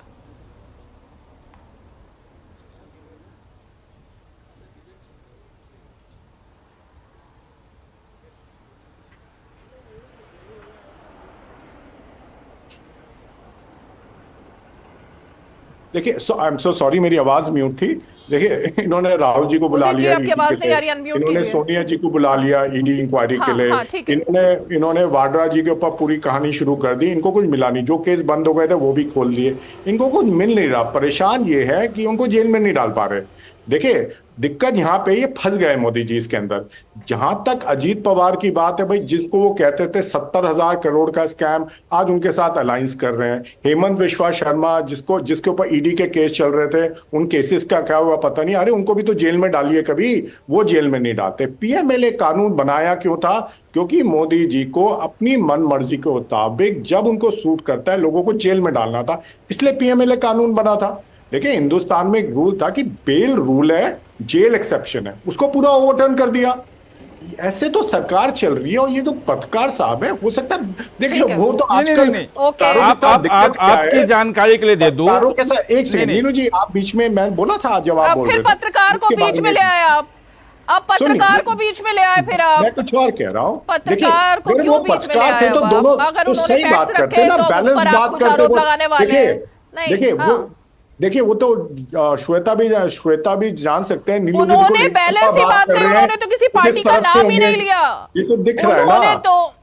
देखिए, आई एम सो सॉरी, मेरी आवाज म्यूट थी। देखिए, इन्होंने राहुल जी को बुला लिया, इन्होंने सोनिया जी को बुला लिया ईडी इंक्वायरी के लिए, इन्होंने वाड्रा जी के ऊपर पूरी कहानी शुरू कर दी। इनको कुछ मिला नहीं, जो केस बंद हो गए थे वो भी खोल दिए, इनको कुछ मिल नहीं रहा। परेशान ये है कि उनको जेल में नहीं डाल पा रहे। देखिए, दिक्कत यहाँ पे ये फंस गए मोदी जी इसके अंदर। जहां तक अजीत पवार की बात है, भाई, जिसको वो कहते थे 70,000 करोड़ का स्कैम, आज उनके साथ अलायंस कर रहे हैं। हेमंत विश्वा शर्मा, जिसके ऊपर ईडी के केस चल रहे थे, उन केसेस का क्या हुआ पता नहीं। अरे उनको भी तो जेल में डालिए कभी, वो जेल में नहीं डालते। PMLA कानून बनाया क्यों था? क्योंकि मोदी जी को अपनी मन मर्जी के मुताबिक जब उनको सूट करता है लोगों को जेल में डालना था, इसलिए PMLA कानून बना था। देखिए, हिंदुस्तान में एक रूल था कि बेल रूल है, जेल एक्सेप्शन है, उसको पूरा ओवरटर्न कर दिया। ऐसे तो सरकार चल रही है। और ये तो पत्रकार साहब है, हो सकता है देख लो, वो तो आजकल आपकी जानकारी के लिए दे दूं। एक सेकंड नीलू जी, आप बीच में, मैं बोला था जवाब बोल रहे थे, पत्रकार को बीच में ले आए आप। अब पत्रकार को बीच में ले आए, फिर आप। मैं कुछ और कह रहा हूँ। पत्रकार को क्यों बीच में ले आए? तो दोनों तो सही बात करते ना, बैलेंस बात करते। देखिए, वो तो श्वेता भी जान सकते हैं। नीलू उन्होंने बैलेंस ही बात करी, उन्होंने तो किसी पार्टी का नाम ही नहीं लिया। ये तो दिख रहा है ना। तो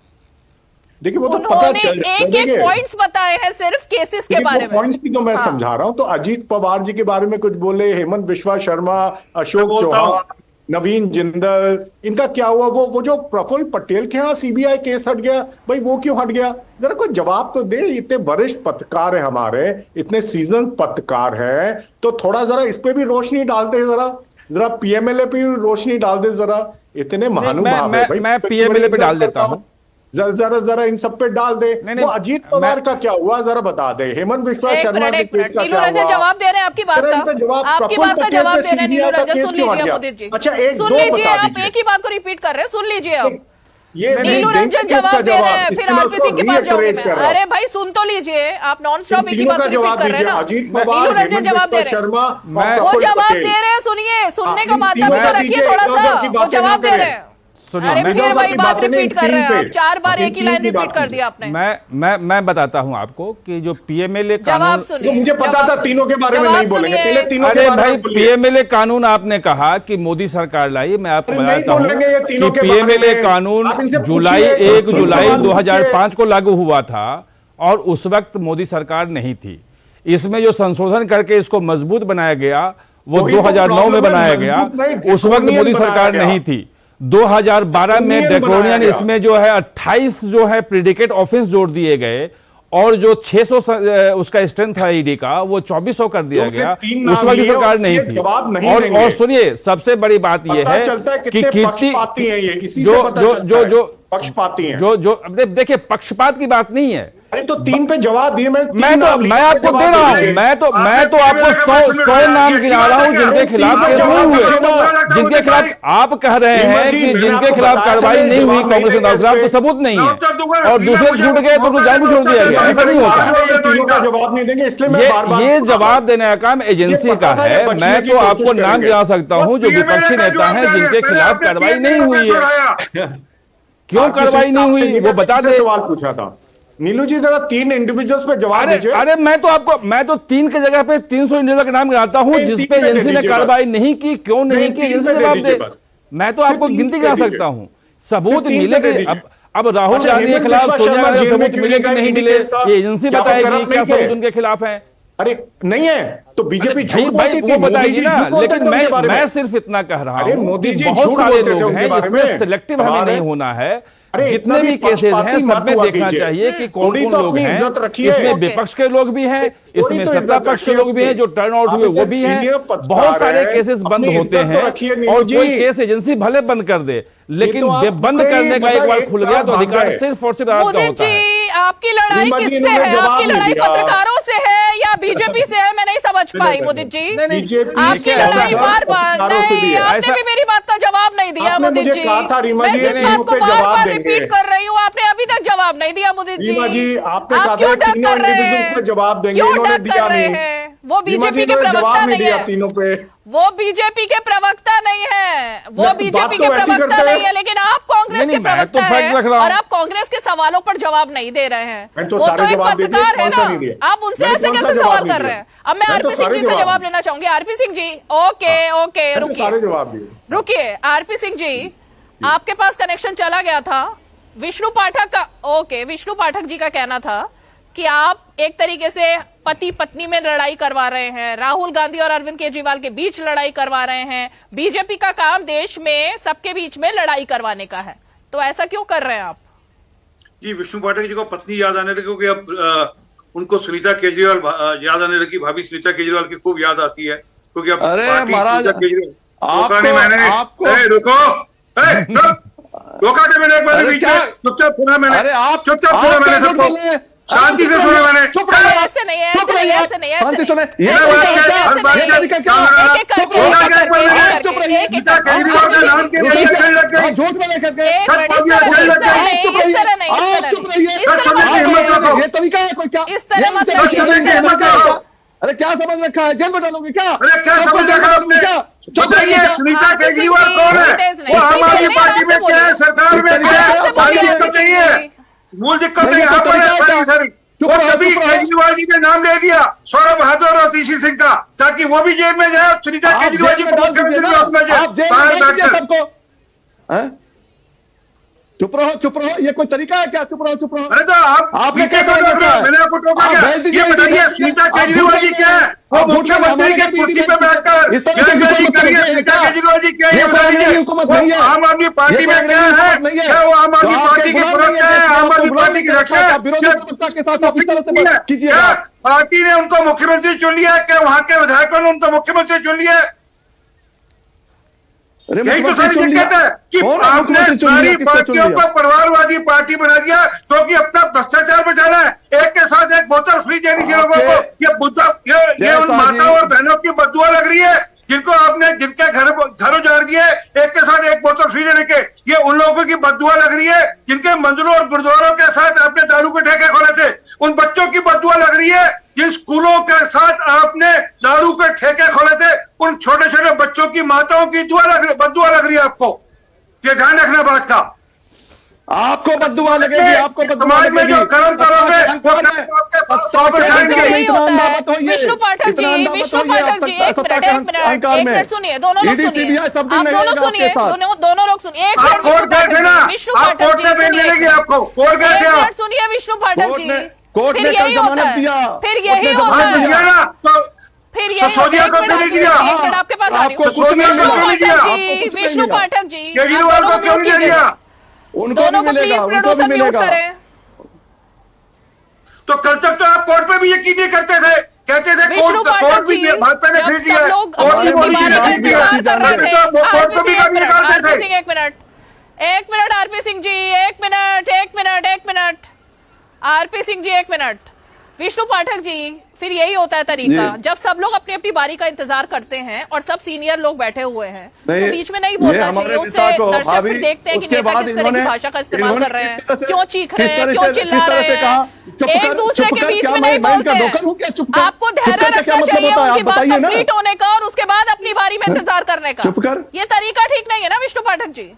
देखिए, वो तो पता चल रहा है। एक पॉइंट्स बताए हैं सिर्फ केसेस के बारे में। पॉइंट्स भी तो मैं समझा रहा हूँ। तो अजीत पवार जी के बारे में कुछ बोले, हेमंत विश्वा शर्मा, अशोक चौहान, नवीन जिंदल, इनका क्या हुआ? वो जो प्रफुल्ल पटेल के यहाँ CBI केस हट गया, भाई वो क्यों हट गया? जरा कोई जवाब तो दे। इतने वरिष्ठ पत्रकार है हमारे, इतने सीजन पत्रकार है, तो थोड़ा जरा इस पे भी रोशनी डाल दे, जरा PMLA पे भी रोशनी डाल दे, जरा। इतने महानुभाव है भाई। मैं PMLA पे डाल देता हूँ। जरा इन सब पे डाल दे। वो अजीत पवार का क्या हुआ जरा बता दे, हेमंत बिश्वा शर्मा के केस का क्या हुआ? जवाब दे रहे हैं आपकी बात का, आपकी बात का जवाब दे रहे हैं नीलू रंजन। सुन लीजिए मोदी जी, अच्छा एक सुन दो लीजिए, बता आप दीजिए। एक ही बात को रिपीट कर रहे हैं, सुन लीजिए आप। ये नीलू रंजन जवाब दे रहे हैं, फिर आरपी सिंह के पास जाऊंगी मैं। अरे भाई सुन तो लीजिए, आप नॉन स्टॉप एक ही बात को रिपीट कर रहे हैं ना। अजीत नीलू पवार, रंजन हेमंत जवाब दे बिश्वा रहे शर्मा, हैं, वो जवाब दे रहे हैं। सुनिए, सुनने का मतलब तो रखिए थोड़ा सा, वो जवाब दे रहे हैं। अरे फिर वही बात रिपीट कर रहे हैं आप, 4 बार एक ही लाइन रिपीट कर दिया आपने। मैं बताता हूं आपको कि जो पीएमएलए जवाब कानून, सुनिए, मुझे पता था तीनों के बारे में नहीं बोलेंगे, पहले तीनों के अरे बारे भाई में बोलिए। पीएमएलए कानून आपने कहा कि मोदी सरकार लाई, मैं आपको नहीं बताता बोलेंगे ये हूं तीनों कि के बारे पीएमएलए में। कानून आप इनसे जुलाई पूछिए, 1 जुलाई सवाल 2005 को लागू हुआ था और उस वक्त मोदी सरकार नहीं थी। इसमें जो संशोधन करके इसको मजबूत बनाया गया वो वही तो 2009 में प्रॉब्लम है, बनाया गया, मजबूत नहीं, उस वक्त मोदी बनाया सरकार गया। नहीं थी। 2012 में ड्रैकोनियन इसमें जो है 28 जो है प्रेडिकेट ऑफेंस जोड़ दिए गए और जो 600 उसका स्ट्रेंथ था ईडी का वो 2400 कर दिया गया। उस वक्त सरकार नहीं थी। और सुनिए, सबसे बड़ी बात यह है कि पक्षपाती है ये, इसी से पता चलता है जो पक्षपाती हैं। जो अब देखिए पक्षपात की बात नहीं है। अरे तो 3 पे जवाब दिए, मैं आपको दे रहा हूं, मैं तो आपको 100 नाम गिना रहा हूं जिनके खिलाफ केस नहीं हुए, जिनके खिलाफ आप कह रहे हैं कि जिनके खिलाफ कार्रवाई नहीं हुई कांग्रेस के खिलाफ, तो सबूत नहीं है और दूसरे छूट गए तो जानबूझ छोड़ दिया गया। ऐसा नहीं होता। जवाब नहीं देंगे, इसलिए मैं बार-बार ये जवाब देने का काम एजेंसी का है। मैं तो आपको नाम गिना सकता हूं जो विपक्षी नेता हैं जिनके खिलाफ कार्रवाई नहीं हुई है। क्यों कार्रवाई नहीं हुई वो बता दे। सवाल पूछा था नीलू जी, जरा 3 इंडिविजुअल्स पे जवाब दीजिए। अरे मैं तो 3 की जगह पे 300 इंडिविजुअल का नाम गिनाता हूं जिसपे एजेंसी ने कार्रवाई नहीं की। क्यों नहीं की, एजेंसी जवाब दे। मैं तो आपको गिनती गिना सकता हूं, सबूत मिलेंगे। अब राहुल गांधी के खिलाफ सोनिया गांधी के सबूत मिले कि नहीं मिले, ये एजेंसी बताएगी क्या सबूत उनके खिलाफ है। अरे नहीं है तो बीजेपी झूठ भाई वो बताएगी ना, लेकिन मैं सिर्फ इतना कह रहा हूं मोदी जी बहुत सारे लोग हैं जिसमें सिलेक्टिव हमें नहीं होना है। जितने भी केसेस हैं सब में देखना चाहिए कि कौन कौन लोग हैं। इसमें विपक्ष के लोग भी हैं, इसमें सत्ता पक्ष के लोग भी हैं, जो टर्न आउट हुए वो भी हैं। बहुत सारे केसेस बंद होते हैं और कोई केस एजेंसी भले बंद कर दे, लेकिन बंद करने का एक बार खुल गया तो अधिकार सिर्फ और सिर्फ आपका होता है। आपकी लड़ाई किससे है? आपकी लड़ाई पत्रकारों से है या बीजेपी से है? मैं नहीं समझ पाई मोदी जी। आपकी लड़ाई बार-बार नहीं, आपने भी मेरी बात का जवाब नहीं दिया मोदी जी। मैं जिस बात को बार-बार रिपीट कर रही हूँ आपने अभी तक जवाब नहीं दिया मोदी जी। आपने कहा क्यों डर कर रहे हैं? जवाब देंगे, क्यों डर कर रहे हैं? वो बीजेपी के प्रवक्ता नहीं है, तीनों पे वो बीजेपी के प्रवक्ता नहीं है, वो बीजेपी के प्रवक्ता नहीं है, लेकिन आप कांग्रेस के प्रवक्ता हैं और आप कांग्रेस के सवालों पर जवाब नहीं दे रहे हैं। वो तो एक पत्रकार है ना, आप उनसे ऐसे कैसे सवाल कर रहे हैं? अब मैं आरपी सिंह जी से जवाब लेना चाहूंगी। आरपी सिंह जी, ओके रुकिए। आरपी सिंह जी, आपके पास कनेक्शन चला गया था विष्णु पाठक का। विष्णु पाठक जी का कहना था कि आप एक तरीके से पति पत्नी में लड़ाई करवा रहे हैं, राहुल गांधी और अरविंद केजरीवाल के बीच लड़ाई करवा रहे हैं। बीजेपी का काम देश में सबके बीच में लड़ाई करवाने का है, तो ऐसा क्यों कर रहे हैं आप? जी, विष्णु पाठक जी को पत्नी याद आने लगी क्योंकि अब उनको सुनीता केजरीवाल याद आने लगी। भाभी सुनीता केजरीवाल की खूब याद आती है क्योंकि अब महाराज रोका के मैंने एक बार चुपचाप सुना मैंने, चुपचाप सुना मैंने सबको, शांति से सुना मैंने। ऐसे नहीं है, ऐसे नहीं है। अरे क्या समझ रखा है? जेल में डालोगे क्या? अरे क्या समझ रखा है आपने? बताइए, सुनीता केजरीवाल कौन है? वो आम आदमी पार्टी में क्या है, सरकार में क्या है? सारी दिक्कत नहीं है, मूल दिक्कत नहीं यहाँ पर है सारी। वो कभी केजरीवाल जी का नाम ले दिया, सौरभ बहादुर और तीसी सिंह का, ताकि वो भी जेल में जाए। सुनीता केजरीवाल जी को मुख्यमंत्री बाहर बैठकर चुप रहो, ये कोई तरीका है क्या? चुप रहो। अरे तो आपने क्या टोका? मैंने आपको टोका क्या? ये बताइए, सुनीता केजरीवाल जी क्या है? वो मुख्यमंत्री के कुर्सी पे बैठकर सुनीता केजरीवाल जी क्या है ये बता दीजिए। आम आदमी पार्टी में क्या है? क्या वो आम आदमी पार्टी की प्रवक्ता है? आम आदमी पार्टी की रक्षा है? पार्टी ने उनको मुख्यमंत्री चुन लिया है? क्या वहां के विधायकों ने उनको मुख्यमंत्री चुन लिया है? यही तो सारी दिक्कत है कि आपने सारी पार्टियों को परिवारवादी पार्टी बना दिया क्योंकि अपना भ्रष्टाचार बचाना है। एक के साथ एक बोतल फ्री देनी थी लोगों को। ये उन माताओं और बहनों की बददुआ लग रही है जिनको आपने जिनके घर उजाड़ दिए एक के साथ एक बोतल फ्री देने के। ये उन लोगों की बददुआ लग रही है जिनके मंदिरों और गुरुद्वारों के साथ आपने दारू के ठेके खोले थे। उन बच्चों की बददुआ लग रही है जिन स्कूलों के साथ आपने दारू के ठेके खोले थे। उन छोटे छोटे बच्चों की माताओं की बददुआ लग रही है आपको। ये ध्यान रखना बात का। आपको बददुआ लगेगी, आपको समाज में जो कर्म करोगे वो वापस आएंगे। विष्णु पाठक जी, एक मिनट सुनिए, दोनों लोग सुनिए, आप दोनों सुनिए, दोनों लोग सुनिए। आप कोर्ट गए थे ना, आप कोर्ट से बेल मिलेगी आपको। कोर्ट गए थे आप। सुनिए विष्णु पाठक जी, कोर्ट ने कल जमानत दिया, फिर यही होता है ना, तो फिर यही सोनिया को क्यों नहीं दिया? आपके पास आ रही हूँ। सोनिया को क्यों नहीं दिया? विष्णु पाठक जी, केजरीवाल को क्यों नहीं दिया? उनको भी मिलेगा, उनको भी मिलेगा। तो कल तक तो आप कोर्ट पे भी यकीन नहीं करते थे, कहते थे कोर्ट भी भाजपा ने खरीद दिया, कोर्ट भी मोदी जी ने खरीद दिया, कहते तो कोर्ट को भी गाली निकालते थे। एक मिनट आरपी सिंह जी, एक मिनट आरपी सिंह जी, एक मिनट। विष्णु पाठक जी, फिर यही होता है तरीका जब सब लोग अपनी अपनी बारी का इंतजार करते हैं और सब सीनियर लोग बैठे हुए हैं तो बीच में नहीं बोलना चाहिए। उससे दर्शक फिर देखते हैं कि नेता किस तरह की भाषा का इस्तेमाल कर रहे हैं, क्यों चीख रहे हैं, क्यों चिल्ला रहे हैं, एक दूसरे के बीच में नहीं बोलते हैं। आपको धैर्य रखना चाहिए उनकी बात कंप्लीट होने का और उसके बाद अपनी बारी में इंतजार करने का। ये तरीका ठीक नहीं है ना विष्णु पाठक जी।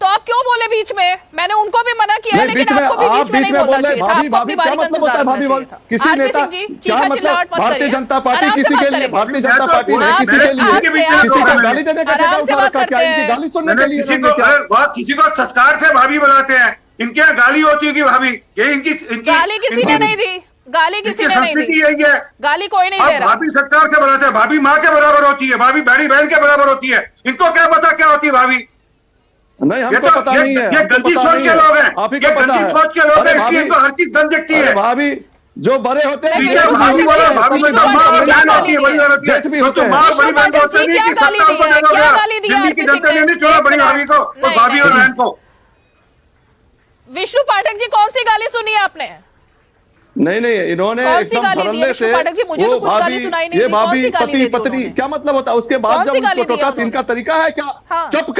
तो आप क्यों बोले बीच में? मैंने उनको भी मना किया है, लेकिन आपको भी बीच में नहीं बोलना चाहिए था। आपको अपनी बारी का इंतजार करना चाहिए था। किसी नेता क्या मतलब भारतीय जनता पार्टी किसी के लिए, भारतीय जनता पार्टी किसी के लिए किसी को गाली देने का क्या उठा रखा? क्या इनकी गाली सुनने के लिए? किसी को संस्कार से भाभी बनाते हैं, इनके यहाँ गाली होती होगी भाभी। ये इनकी गाली किसी ने नहीं दी, गाली किसी ने नहीं दी, यही है, गाली कोई नहीं दे रहा। भाभी संस्कार से बनाते हैं, भाभी माँ के बराबर होती है, भाभी बड़ी बहन के बराबर होती है। इनको क्या पता क्या होती है भाभी? नहीं, हमको पता नहीं है। ये गंदी सोच के लोग हैं, आप ही ये गंदी सोच के लोग हैं, इसलिए इनको हर चीज गंद दिखती है। भाभी जो बड़े होते हैं, भाभी बोला, भाभी में माँ और बहन होती है, बड़ी बहन होती है, तो माँ बड़ी बहन को होता नहीं कि सत्ता उनको दे दोगे। दिल्ली की जनता ने नहीं छोड़ा बड़ी भाभी को और भाभी और बहन को। विष्णु पाठक जी, कौन सी गाली सुनी है आपने? नहीं, इन्होंने एकदम धरने से वो भाभी, ये भाभी पति पत्नी क्या मतलब होता है? उसके बाद जब उसको टोका, इनका तरीका है क्या? चुप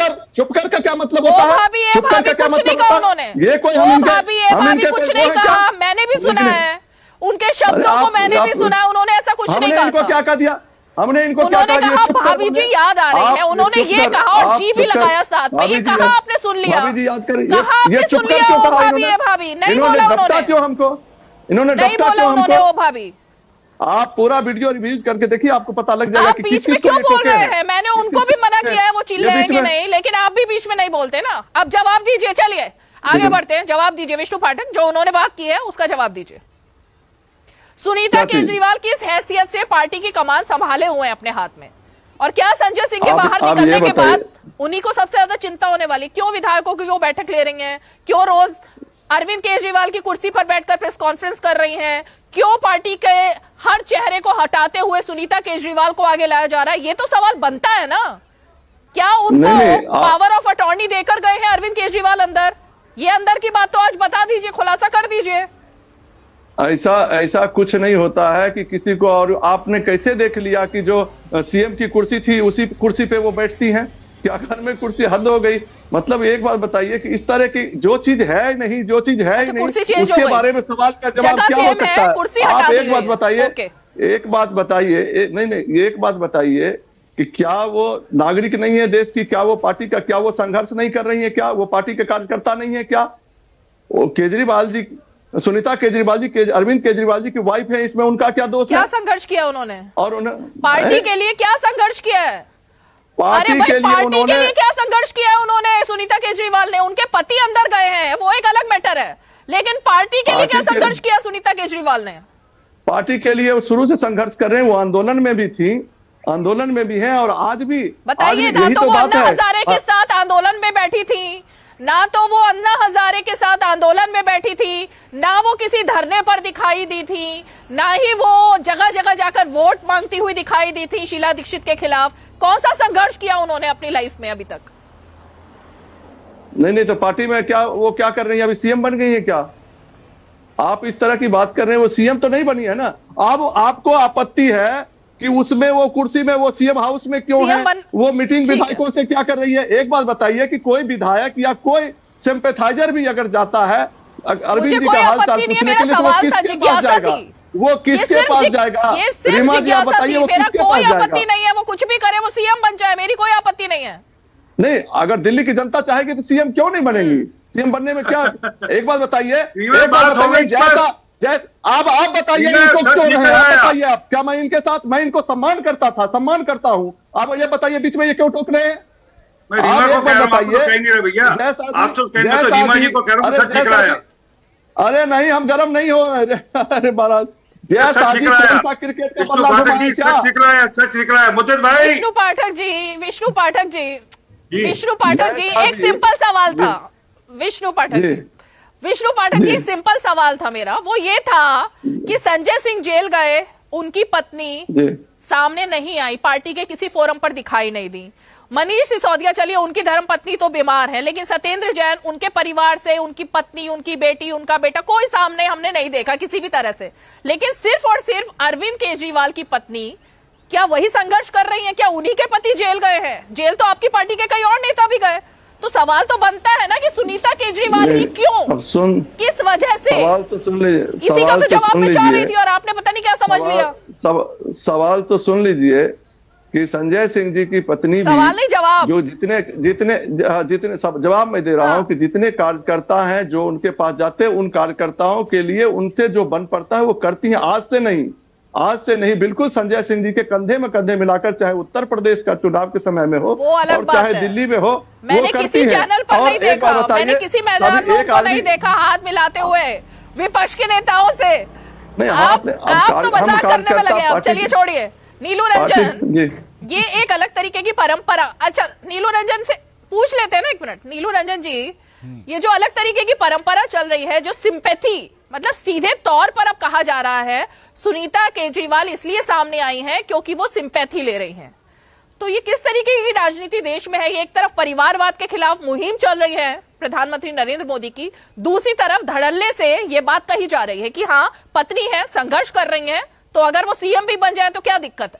कर का क्या मतलब होता है? चुप कर का क्या मतलब होता है? ये कोई हम इनके कुछ नहीं कहा, मैंने भी सुना है उनके शब्दों को, मैंने भी सुना है, उन्होंने ऐसा कुछ नहीं कहा। इनको क्या कह दिया हमने? इनको क्या कहा? भाभी जी याद आ रही है, उन्होंने ये कहा और जी भी लगाया साथ में। ये कहा आपने सुन लिया, भाभी जी याद करें, कहा आपने सुन लिया। भाभी नहीं बोला उन्होंने, क्यों हमको इन्होंने नहीं बोला उन्होंने वो भाभी। आप पूरा वीडियो रिव्यू करके देखिए, आपको पता लग जाएगा कि बीच में क्यों बोल रहे हैं। मैंने उनको भी मना किया है वो चिल्ले हैं कि नहीं, लेकिन आप भी बीच में नहीं बोलते ना। अब जवाब दीजिए, चलिए आगे बढ़ते हैं। जवाब दीजिए विष्णु पाठक, जो उन्होंने बात की है उसका जवाब दीजिए। सुनीता केजरीवाल किस हैसियत से पार्टी की कमान संभाले हुए हैं अपने हाथ में, और क्या संजय सिंह के बाहर निकलने के बाद उन्हीं को सबसे ज्यादा चिंता होने वाली? क्यों विधायकों की वो बैठक ले रही हैं? क्यों रोज अरविंद केजरीवाल की कुर्सी पर बैठकर प्रेस कॉन्फ्रेंस कर रही हैं? क्यों पार्टी के हर चेहरे को हटाते हुए सुनीता केजरीवाल को आगे लाया जा रहा है? ये तो सवाल बनता है ना। क्या उनको पावर ऑफ अटॉर्नी देकर गए हैं अरविंद केजरीवाल अंदर? ये अंदर की बात तो आज बता दीजिए, खुलासा कर दीजिए। ऐसा कुछ नहीं होता है कि किसी को, और आपने कैसे देख लिया कि जो सीएम की कुर्सी थी उसी कुर्सी पे वो बैठती हैं? क्या घर में कुर्सी हद हो गई? मतलब एक बात बताइए कि इस तरह की जो चीज है नहीं, जो चीज है ही नहीं, उसके बारे में सवाल का जवाब क्या हो सकता है? आप एक बात बताइए, एक बात बताइए कि क्या वो नागरिक नहीं है देश की? क्या वो पार्टी का, क्या वो संघर्ष नहीं कर रही है? क्या वो पार्टी के कार्यकर्ता नहीं है? क्या वो केजरीवाल जी, सुनीता केजरीवाल जी, अरविंद केजरीवाल जी की वाइफ है, इसमें उनका क्या दोष है? क्या संघर्ष किया उन्होंने? और उन्हें पार्टी के लिए क्या संघर्ष किया है? पार्टी के लिए क्या संघर्ष किया है उन्होंने? सुनीता केजरीवाल ने, उनके पति अंदर गए हैं, वो एक अलग मैटर है, लेकिन पार्टी के लिए क्या संघर्ष किया सुनीता केजरीवाल ने? पार्टी के लिए वो शुरू से संघर्ष कर रहे हैं, वो आंदोलन में भी थी, आंदोलन में भी है और आज भी। बताइए ना, तो वो अन्ना हजारे के साथ आंदोलन में बैठी थी, ना तो वो अन्ना हजारे के साथ आंदोलन में बैठी थी, ना वो किसी धरने पर दिखाई दी थी, ना ही वो जगह जगह जाकर वोट मांगती हुई दिखाई दी थी शीला दीक्षित के खिलाफ। कौन सा संघर्ष किया उन्होंने अपनी लाइफ में अभी तक? नहीं तो पार्टी में क्या वो क्या कर रही है? अभी सीएम बन गई है क्या? आप इस तरह की बात कर रहे हैं, वो सीएम तो नहीं बनी है ना। अब आपको आपत्ति है कि उसमें वो कुर्सी में वो सीएम हाउस में क्यों है? वो मीटिंग विधायकों से क्या कर रही है? एक बात बताइए कि कोई विधायक या कोई सिंपैथाइजर भी अगर जाता है अरविंद जी का हाल चाल पूछने के लिए तो वो किसके पास जाएगा? वो किसके पास जाएगा? रीमा जी आप बताइए, वो किसके पास जाएगा? आपत्ति नहीं है, वो कुछ भी करे, वो सीएम बन जाए, मेरी कोई आपत्ति नहीं है। नहीं, अगर दिल्ली की जनता चाहेगी तो सीएम क्यों नहीं बनेगी? सीएम बनने में क्या? एक बात बताइए, आप बताइए इनको क्यों नहीं? आप बताइए, आप क्या मैं इनके साथ मैं इनको सम्मान करता था, सम्मान करता हूं, आप ये बताइए बीच में ये क्यों टोक रहे हैं? अरे नहीं, हम गर्म नहीं हो। अरे महाराज, क्रिकेट का विष्णु पाठक जी एक सिंपल सवाल था। विष्णु पाठक जी सिंपल सवाल था मेरा, वो ये था कि संजय सिंह जेल गए, उनकी पत्नी सामने नहीं आई, पार्टी के किसी फोरम पर दिखाई नहीं दी। मनीष सिसोदिया, चलिए उनकी धर्मपत्नी तो बीमार है, लेकिन सत्येंद्र जैन, उनके परिवार से उनकी पत्नी, उनकी बेटी, उनका बेटा कोई सामने हमने नहीं देखा किसी भी तरह से। लेकिन सिर्फ और सिर्फ अरविंद केजरीवाल की पत्नी, क्या वही संघर्ष कर रही है? क्या उन्हीं के पति जेल गए हैं? जेल तो आपकी पार्टी के कई और नेता भी गए। तो सवाल तो बनता है ना कि सुनीता केजरीवाल ही क्यों, किस वजह से? सवाल तो सुन लीजिए, इसी का तो जवाब मैं चाह रही थी और आपने पता नहीं क्या समझ लिया। सवाल तो सुन लीजिए कि संजय सिंह जी की पत्नी सवाल नहीं जवाब, जो जितने सब जवाब मैं दे रहा हूं कि जितने कार्यकर्ता हैं जो उनके पास जाते हैं, उन कार्यकर्ताओं के लिए उनसे जो बन पड़ता है वो करती हैं। आज से नहीं, बिल्कुल संजय सिंह जी के कंधे में कंधे मिलाकर, चाहे उत्तर प्रदेश का चुनाव के समय में हो और चाहे दिल्ली में हो, मैंने किसी चैनल पर नहीं देखा, मैंने किसी मैदान में उनको नहीं देखा हाथ मिलाते हुए विपक्ष के नेताओं से। आप तो मजाक करने में लगे। आप चलिए छोड़िए। नीलू रंजन, ये एक अलग तरीके की परंपरा। अच्छा, नीलू रंजन से पूछ लेते हैं ना, एक मिनट। नीलू रंजन जी, ये जो अलग तरीके की परंपरा चल रही है, जो सिंपैथी, मतलब सीधे तौर पर अब कहा जा रहा है सुनीता केजरीवाल इसलिए सामने आई हैं क्योंकि वो सिंपैथी ले रही हैं, तो ये किस तरीके की राजनीति देश में है? ये एक तरफ परिवारवाद के खिलाफ मुहिम चल रही है प्रधानमंत्री नरेंद्र मोदी की, दूसरी तरफ धड़ल्ले से ये बात कही जा रही है कि हाँ पत्नी है, संघर्ष कर रही है, तो अगर वो सीएम भी बन जाए तो क्या दिक्कत है?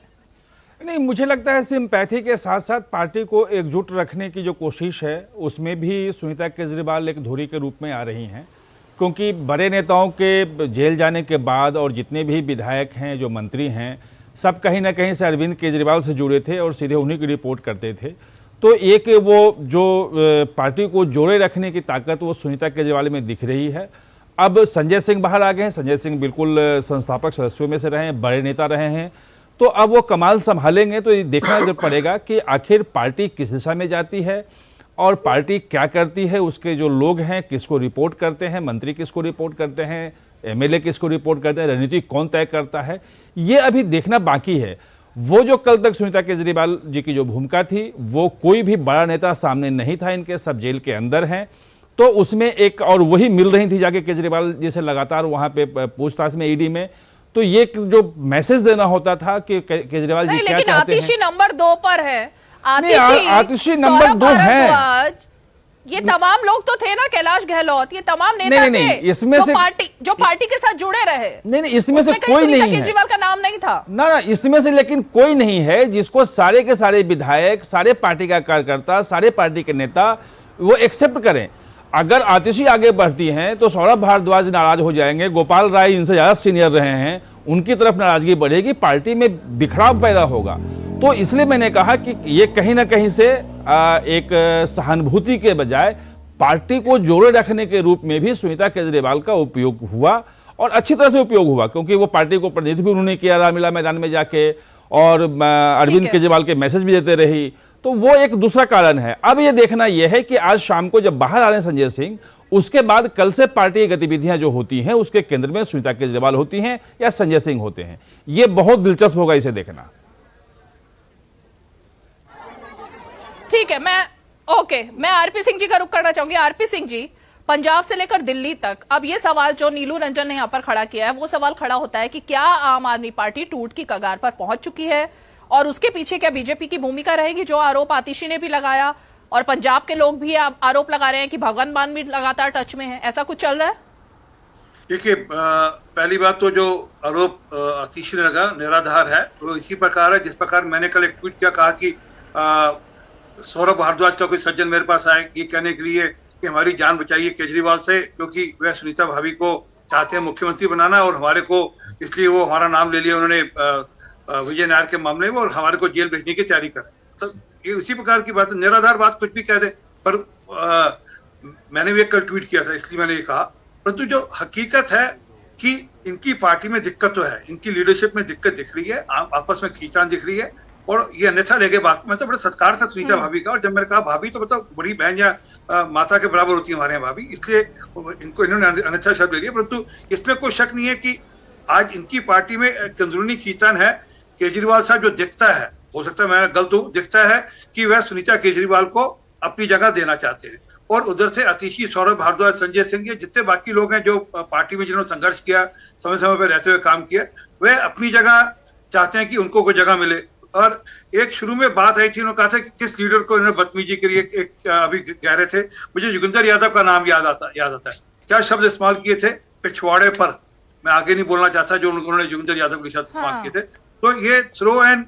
नहीं, मुझे लगता है सिंपैथी के साथ साथ पार्टी को एकजुट रखने की जो कोशिश है उसमें भी सुनीता केजरीवाल एक धुरी के रूप में आ रही हैं, क्योंकि बड़े नेताओं के जेल जाने के बाद और जितने भी विधायक हैं, जो मंत्री हैं, सब कहीं ना कहीं से अरविंद केजरीवाल से जुड़े थे और सीधे उन्हीं की रिपोर्ट करते थे। तो एक वो जो पार्टी को जोड़े रखने की ताकत वो सुनीता केजरीवाल में दिख रही है। अब संजय सिंह बाहर आ गए हैं, संजय सिंह बिल्कुल संस्थापक सदस्यों में से रहे हैं, बड़े नेता रहे हैं, तो अब वो कमाल संभालेंगे। तो ये देखना जरूर पड़ेगा कि आखिर पार्टी किस दिशा में जाती है और पार्टी क्या करती है, उसके जो लोग हैं किसको रिपोर्ट करते हैं, मंत्री किसको रिपोर्ट करते हैं, एमएलए किसको रिपोर्ट करते हैं, रणनीति कौन तय करता है, ये अभी देखना बाकी है। वो जो कल तक सुनीता केजरीवाल जी की जो भूमिका थी, वो कोई भी बड़ा नेता सामने नहीं था, इनके सब जेल के अंदर हैं, तो उसमें एक और वही मिल रही थी जाके केजरीवाल जी से लगातार वहां पे पूछताछ में, ईडी में। तो ये जो मैसेज देना होता था कि केजरीवाल जी क्या चाहते हैं। आतिशी नंबर 2 पर है, आतिशी नंबर 2 है। ये तमाम लोग तो थे ना, कैलाश गहलोत, ये तमाम नेता थे इसमें से जो पार्टी के साथ जुड़े रहे। नहीं, इसमें से कोई नहीं है, केजरीवाल का नाम नहीं था ना, इसमें से लेकिन कोई नहीं है जिसको सारे के सारे विधायक, सारे पार्टी का कार्यकर्ता, सारे पार्टी के नेता वो एक्सेप्ट करें। अगर आतिशी आगे बढ़ती हैं तो सौरभ भारद्वाज नाराज हो जाएंगे, गोपाल राय इनसे ज्यादा सीनियर रहे हैं, उनकी तरफ नाराजगी बढ़ेगी, पार्टी में बिखराव पैदा होगा। तो इसलिए मैंने कहा कि ये कहीं ना कहीं से एक सहानुभूति के बजाय पार्टी को जोड़े रखने के रूप में भी सुनीता केजरीवाल का उपयोग हुआ और अच्छी तरह से उपयोग हुआ, क्योंकि वो पार्टी को प्रतिनिधित्व भी उन्होंने किया रामलीला मैदान में जाके और अरविंद केजरीवाल के मैसेज भी देते रही, तो वो एक दूसरा कारण है। अब ये देखना यह है कि आज शाम को जब बाहर आ रहे हैं संजय सिंह, उसके बाद कल से पार्टी की गतिविधियां जो होती हैं उसके केंद्र में सुनीता केजरीवाल होती हैं या संजय सिंह होते हैं, ये बहुत दिलचस्प होगा इसे देखना। ठीक है, मैं ओके, मैं आरपी सिंह जी का रुख करना चाहूंगी। आरपी सिंह जी, पंजाब से लेकर दिल्ली तक अब ये सवाल जो नीलू रंजन ने यहाँ पर खड़ा किया है, वो सवाल खड़ा होता है कि क्या आम आदमी पार्टी टूट की कगार पर पहुंच चुकी है और उसके पीछे क्या बीजेपी की भूमिका रहेगी, जो आरोप आतिशी ने भी लगाया और पंजाब के लोग भी आरोप लगा रहे हैं कि भगवंत मान भी लगातार टच में है, ऐसा कुछ चल रहा है? देखिए, पहली बात तो जो आरोप आतिशी ने लगा निराधार है, वो इसी प्रकार है जिस प्रकार मैंने कल एक ट्वीट किया, कहा कि सौरभ भारद्वाज का कोई सज्जन मेरे पास आए ये कहने के लिए कि हमारी जान बचाइए केजरीवाल से, क्योंकि वह सुनीता भाभी को चाहते हैं मुख्यमंत्री बनाना और हमारे को, इसलिए वो हमारा नाम ले लिया उन्होंने विजय नायर के मामले में और हमारे को जेल भेजने की तैयारी कर। तो ये उसी प्रकार की बात है, निराधार बात कुछ भी कह दे। पर मैंने भी एक कल ट्वीट किया था, इसलिए मैंने ये कहा। परंतु जो हकीकत है कि इनकी पार्टी में दिक्कत तो है, इनकी लीडरशिप में दिक्कत दिख रही है, आपस में खींचान दिख रही है और ये अन्यथा लेके बात में तो बड़ा सत्कार था सुनीता भाभी का। और जब मैंने कहा भाभी तो मतलब बड़ी बहन या माता के बराबर होती है हमारे यहाँ भाभी, इसलिए इनको इन्होंने अन्यथा शब्द ले लिया। परंतु इसमें कोई शक नहीं है कि आज इनकी पार्टी में एक अंदरूनी खींचान है। केजरीवाल साहब जो दिखता है, हो सकता है मैं गलत हूँ, दिखता है कि वह सुनीता केजरीवाल को अपनी जगह देना चाहते हैं और उधर से आतिशी, सौरभ भारद्वाज, संजय सिंह, ये जितने बाकी लोग हैं जो पार्टी में जिन्होंने संघर्ष किया, समय समय पर रहते हुए काम किया, वह अपनी जगह चाहते हैं कि उनको कोई जगह मिले। और एक शुरू में बात आई थी, उन्होंने कहा था कि किस लीडर को इन्होंने बदतमीजी के लिए एक अभी कह रहे थे, मुझे योगेंद्र यादव का नाम याद आता है। क्या शब्द इस्तेमाल किए थे? पिछवाड़े पर। मैं आगे नहीं बोलना चाहता जो उन्होंने योगेंद्र यादव के साथ इस्तेमाल किए थे। तो ये throw and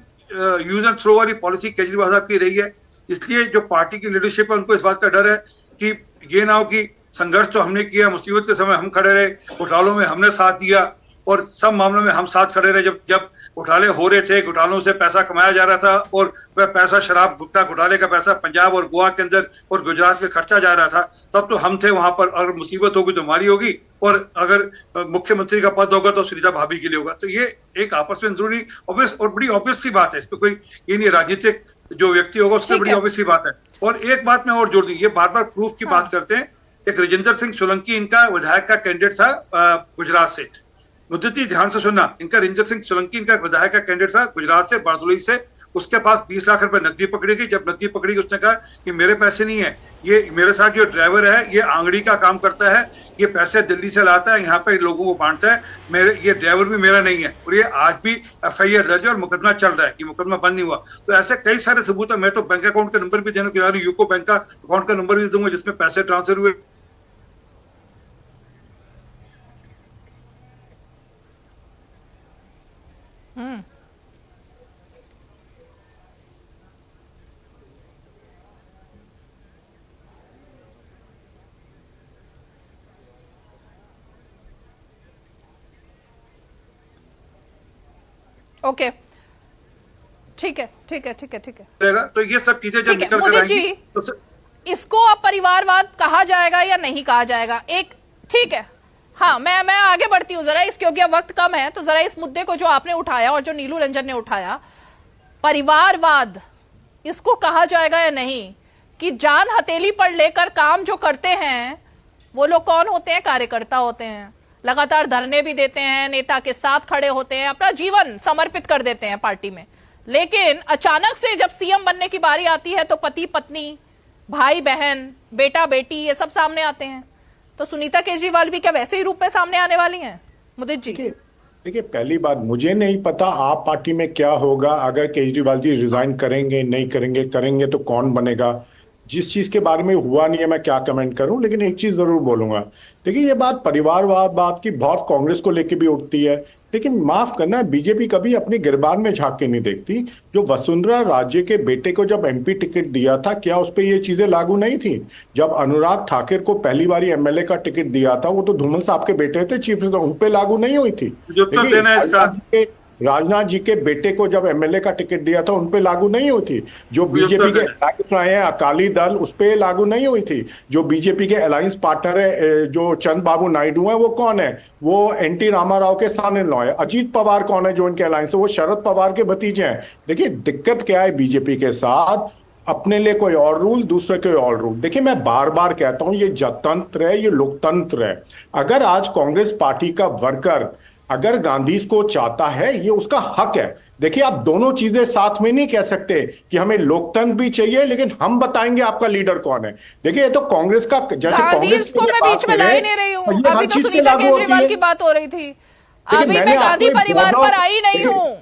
use and throw वाली पॉलिसी केजरीवाल साहब की रही है। इसलिए जो पार्टी की लीडरशिप है उनको इस बात का डर है कि ये ना हो कि संघर्ष तो हमने किया, मुसीबत के समय हम खड़े रहे, घोटालों में हमने साथ दिया और सब मामलों में हम साथ खड़े रहे। जब घोटाले हो रहे थे, घोटालों से पैसा कमाया जा रहा था और वह पैसा शराब गुप्ता घोटाले का पैसा पंजाब और गोवा के अंदर और गुजरात में खर्चा जा रहा था, तब तो हम थे वहां पर। अगर मुसीबत होगी तो हमारी होगी और अगर मुख्यमंत्री का पद होगा तो सुनीता भाभी के लिए होगा। तो ये एक आपस में अंदरूनी ऑब्वियस और बड़ी ऑब्वियस सी बात है, इस पर कोई ये नहीं, राजनीतिक जो व्यक्ति होगा उससे बड़ी ऑब्वियस सी बात है। और एक बात मैं और जोड़ दूं, ये बार बार प्रूफ की बात करते हैं। एक राजेंद्र सिंह सोलंकी इनका विधायक का कैंडिडेट था गुजरात से, मुद्दती ध्यान से सुनना, इनका राजेंद्र सिंह सोलंकी इनका विधायक का कैंडिडेट था गुजरात से, बारदोली से। उसके पास 20 लाख रुपए नकदी पकड़ी गई। जब नकदी पकड़ी गई उसने कहा कि मेरे पैसे नहीं है, ये मेरे साथ जो ड्राइवर है ये आंगड़ी का काम करता है, ये पैसे दिल्ली से लाता है, यहाँ पे लोगों को बांटता है, मेरे ये ड्राइवर भी मेरा नहीं है। और ये आज भी FIR दर्ज है और मुकदमा चल रहा है, ये मुकदमा बंद नहीं हुआ। तो ऐसे कई सारे सबूत है। मैं तो बैंक अकाउंट का नंबर भी देने के लिए यूको बैंक का अकाउंट का नंबर भी दूंगा जिसमें पैसे ट्रांसफर हुए। ओके, ठीक है। तो ये सब चीजें जब निकल कर आएंगी तो इसको अब परिवारवाद कहा जाएगा या नहीं कहा जाएगा? एक ठीक है, हाँ, मैं आगे बढ़ती हूँ जरा, क्योंकि अब वक्त कम है, तो जरा इस मुद्दे को जो आपने उठाया और जो नीलू रंजन ने उठाया, परिवारवाद इसको कहा जाएगा या नहीं? कि जान हथेली पर लेकर काम जो करते हैं वो लोग कौन होते हैं? कार्यकर्ता होते हैं, लगातार धरने भी देते हैं, नेता के साथ खड़े होते हैं, अपना जीवन समर्पित कर देते हैं पार्टी में। लेकिन अचानक से जब सीएम बनने की बारी आती है तो पति पत्नी, भाई बहन, बेटा बेटी, ये सब सामने आते हैं। तो सुनीता केजरीवाल भी क्या वैसे ही रूप में सामने आने वाली हैं? मुदित जी, देखिए, पहली बात, मुझे नहीं पता आप पार्टी में क्या होगा अगर केजरीवाल जी रिजाइन करेंगे, नहीं करेंगे, करेंगे तो कौन बनेगा। जिस चीज के बारे में हुआ नहीं है मैं क्या कमेंट करूं, लेकिन एक चीज जरूर बोलूंगा। देखिए, ये बात परिवारवाद बात की बहुत कांग्रेस को लेके भी उठती है, लेकिन माफ करना, बीजेपी कभी अपनी गिरबान में झांक के नहीं देखती। जो वसुंधरा राजे के बेटे को जब MP टिकट दिया था, क्या उस पर ये चीजें लागू नहीं थी? जब अनुराग ठाकुर को पहली बारी MLA का टिकट दिया था, वो तो धूमल साहब के बेटे थे चीफ मिनिस्टर, उन पे लागू नहीं हुई थी। राजनाथ जी के बेटे को जब MLA का टिकट दिया था उन पे लागू नहीं हुई थी। जो बीजेपी के अलायंस आए हैं अकाली दल, उस पे लागू नहीं हुई थी। जो बीजेपी के अलायंस पार्टनर है जो चंद्र बाबू नायडू है, वो कौन है? वो NT रामाराव के son-in-law है। अजीत पवार कौन है जो इनके अलायंस है? वो शरद पवार के भतीजे हैं। देखिए, दिक्कत क्या है बीजेपी के साथ, अपने लिए कोई और रूल, दूसरे कोई और रूल। देखिए, मैं बार बार कहता हूं, ये जनतंत्र है, ये लोकतंत्र है। अगर आज कांग्रेस पार्टी का वर्कर अगर गांधी को चाहता है, ये उसका हक है। देखिए, आप दोनों चीजें साथ में नहीं कह सकते कि हमें लोकतंत्र भी चाहिए लेकिन हम बताएंगे आपका लीडर कौन है। देखिए, ये तो कांग्रेस का, जैसे कांग्रेस इसको मैं बीच में ला ही नहीं रही हूँ। अभी तो सुनीता केजरीवाल की बात हो रही थी, अभी मैं गांधी परिवार पर आई नहीं हूँ।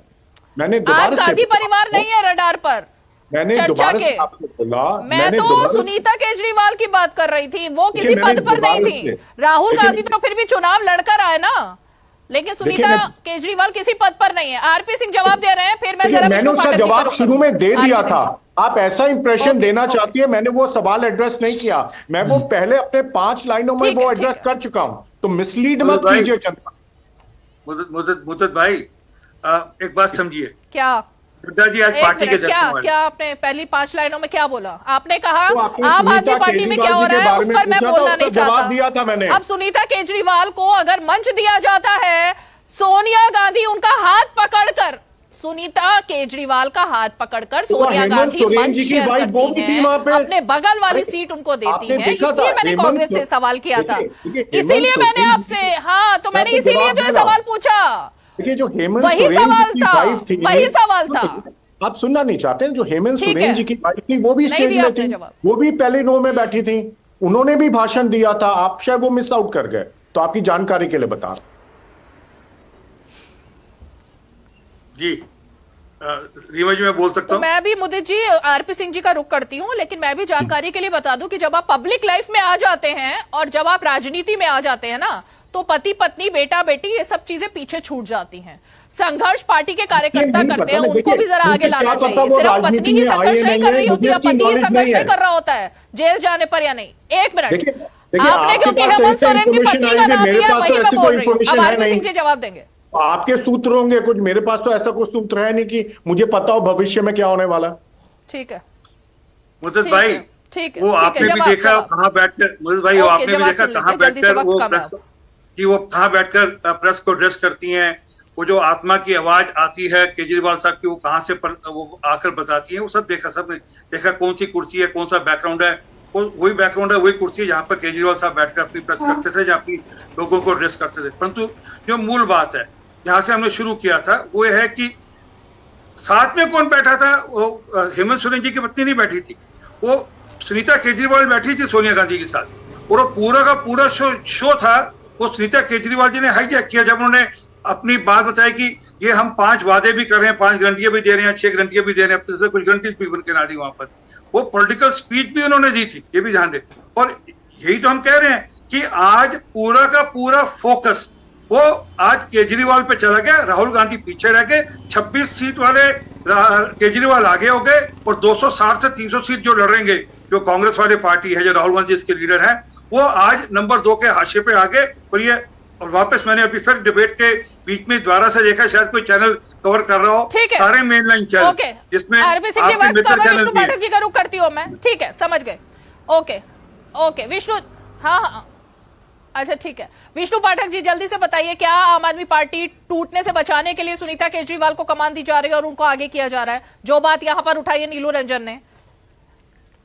मैंने आज गांधी परिवार नहीं है रडार पर, मैंने दोबारा से आपको बोला, मैं तो सुनीता केजरीवाल की बात कर रही थी, वो किसी पद पर नहीं थी। राहुल गांधी तो फिर भी चुनाव लड़कर आए ना, लेकिन सुनीता केजरीवाल किसी पद पर नहीं है। आरपी सिंह जवाब दे रहे हैं, फिर मैंने उसका जवाब शुरू में दे दिया था। आप ऐसा इंप्रेशन देना चाहती है, मैंने वो सवाल एड्रेस नहीं किया, मैं वो पहले अपने 5 लाइनों में वो एड्रेस कर चुका हूं, तो मिसलीड मत कीजिए जनता। मुद्दत भाई, एक बात समझिए, क्या नड्डा जी आज पार्टी के क्या आपने पहली 5 लाइनों में क्या बोला? आपने कहा आम आदमी पार्टी में क्या हो रहा है, उस पर मैं बोलना नहीं जवाब दिया था मैंने। अब सुनीता केजरीवाल को अगर मंच दिया जाता है, सोनिया गांधी उनका हाथ पकड़कर, सुनीता केजरीवाल का हाथ पकड़कर सोनिया गांधी मंच शेयर करती हैं, अपने बगल वाली सीट उनको देती हैं। इसलिए मैंने कांग्रेस से सवाल किया था, इसीलिए मैंने आपसे, हाँ तो मैंने इसीलिए तो ये सवाल पूछा। देखिए, जो हेमंत सोरेन जी की वाइफ थी, वही सवाल था। आप सुनना नहीं चाहते? जो हेमंत सोरेन जी की वाइफ थी वो भी स्टेज में थी, वो भी पहले रो में बैठी थी, उन्होंने भी भाषण दिया था, आप शायद वो मिस आउट कर गए, तो आपकी जानकारी के लिए बता जी। रीमा जी, मैं बोल सकता हूं? मैं भी मुदित जी आरपी सिंह जी का रुख करती हूं, लेकिन मैं भी जानकारी के लिए बता दूं कि जब आप पब्लिक लाइफ में आ जाते हैं और जब आप राजनीति में आ जाते हैं ना, तो पति पत्नी बेटा बेटी ये सब चीजें पीछे छूट जाती हैं। संघर्ष पार्टी के कार्यकर्ता करते हैं, उनको भी जरा आगे लाना चाहिए। सिर्फ पत्नी ही संघर्ष नहीं कर रही होती है, पति ही संघर्ष नहीं कर रहा होता है जेल जाने पर या नहीं। एक मिनट, आपने क्योंकि हेमंत सोरेन की पत्नी का नाम लिया, वही मैं बोल रही हूं। अब आरपी सिंह जी जवाब देंगे। आपके सूत्र होंगे कुछ, मेरे पास तो ऐसा कोई सूत्र है नहीं कि मुझे पता हो भविष्य में क्या होने वाला। ठीक है मुद्दत भाई, ठीक है, वो आपने भी देखा कहाँ बैठकर, मुद्दत भाई आपने भी देखा कहाँ बैठकर वो प्रेस कि वो कहाँ बैठकर प्रेस को एड्रेस करती हैं। वो जो आत्मा की आवाज आती है केजरीवाल साहब की, वो कहाँ से वो आकर बताती है, वो सब देखा, सबने देखा कौन सी कुर्सी है, कौन सा बैकग्राउंड है, वही बैकग्राउंड है, वही कुर्सी है जहाँ पर केजरीवाल साहब बैठकर अपनी प्रेस करते थे, जहाँ अपनी लोगों को एड्रेस करते थे। परंतु जो मूल बात है यहाँ से हमने शुरू किया था वो है कि साथ में कौन बैठा था? वो हेमंत सोरेन जी की पत्नी नहीं बैठी थी, वो सुनीता केजरीवाल बैठी थी सोनिया गांधी के साथ, और वो पूरा का पूरा शो था वो सुनीता केजरीवाल जी ने हाईजैक किया। जब उन्होंने अपनी बात बताई कि ये हम 5 वादे भी कर रहे हैं, 5 गारंटियां भी दे रहे हैं, 6 गारंटियां भी दे रहे हैं, अपने से कुछ गारंटीज भी बन के ना दी, वहां पर वो पॉलिटिकल स्पीच भी उन्होंने दी थी, ये भी ध्यान दें। और यही तो हम कह रहे हैं कि आज पूरा का पूरा फोकस वो आज केजरीवाल पे चला गया, राहुल गांधी पीछे रह गए, 26 सीट वाले केजरीवाल आगे हो गए, और 260 से 300 सीट जो लड़ेंगे, जो कांग्रेस वाले पार्टी है, जो राहुल गांधी इसके लीडर हैं, वो आज नंबर 2 के हाशिए पे आ गए। और ये और वापस मैंने अभी फिर डिबेट के बीच में दोबारा से देखा, शायद कोई चैनल कवर कर रहा हो, सारे मेन लाइन चैनल, जिसमें आपके मित्र चैनल भी पाठक जी का रुख करती हूँ मैं। ठीक है, समझ गए। ओके विष्णु, हाँ अच्छा ठीक है, विष्णु पाठक जी जल्दी से बताइए, क्या आम आदमी पार्टी टूटने से बचाने के लिए सुनीता केजरीवाल को कमान दी जा रही है और उनको आगे किया जा रहा है? जो बात यहाँ पर उठाई है नीलू रंजन ने,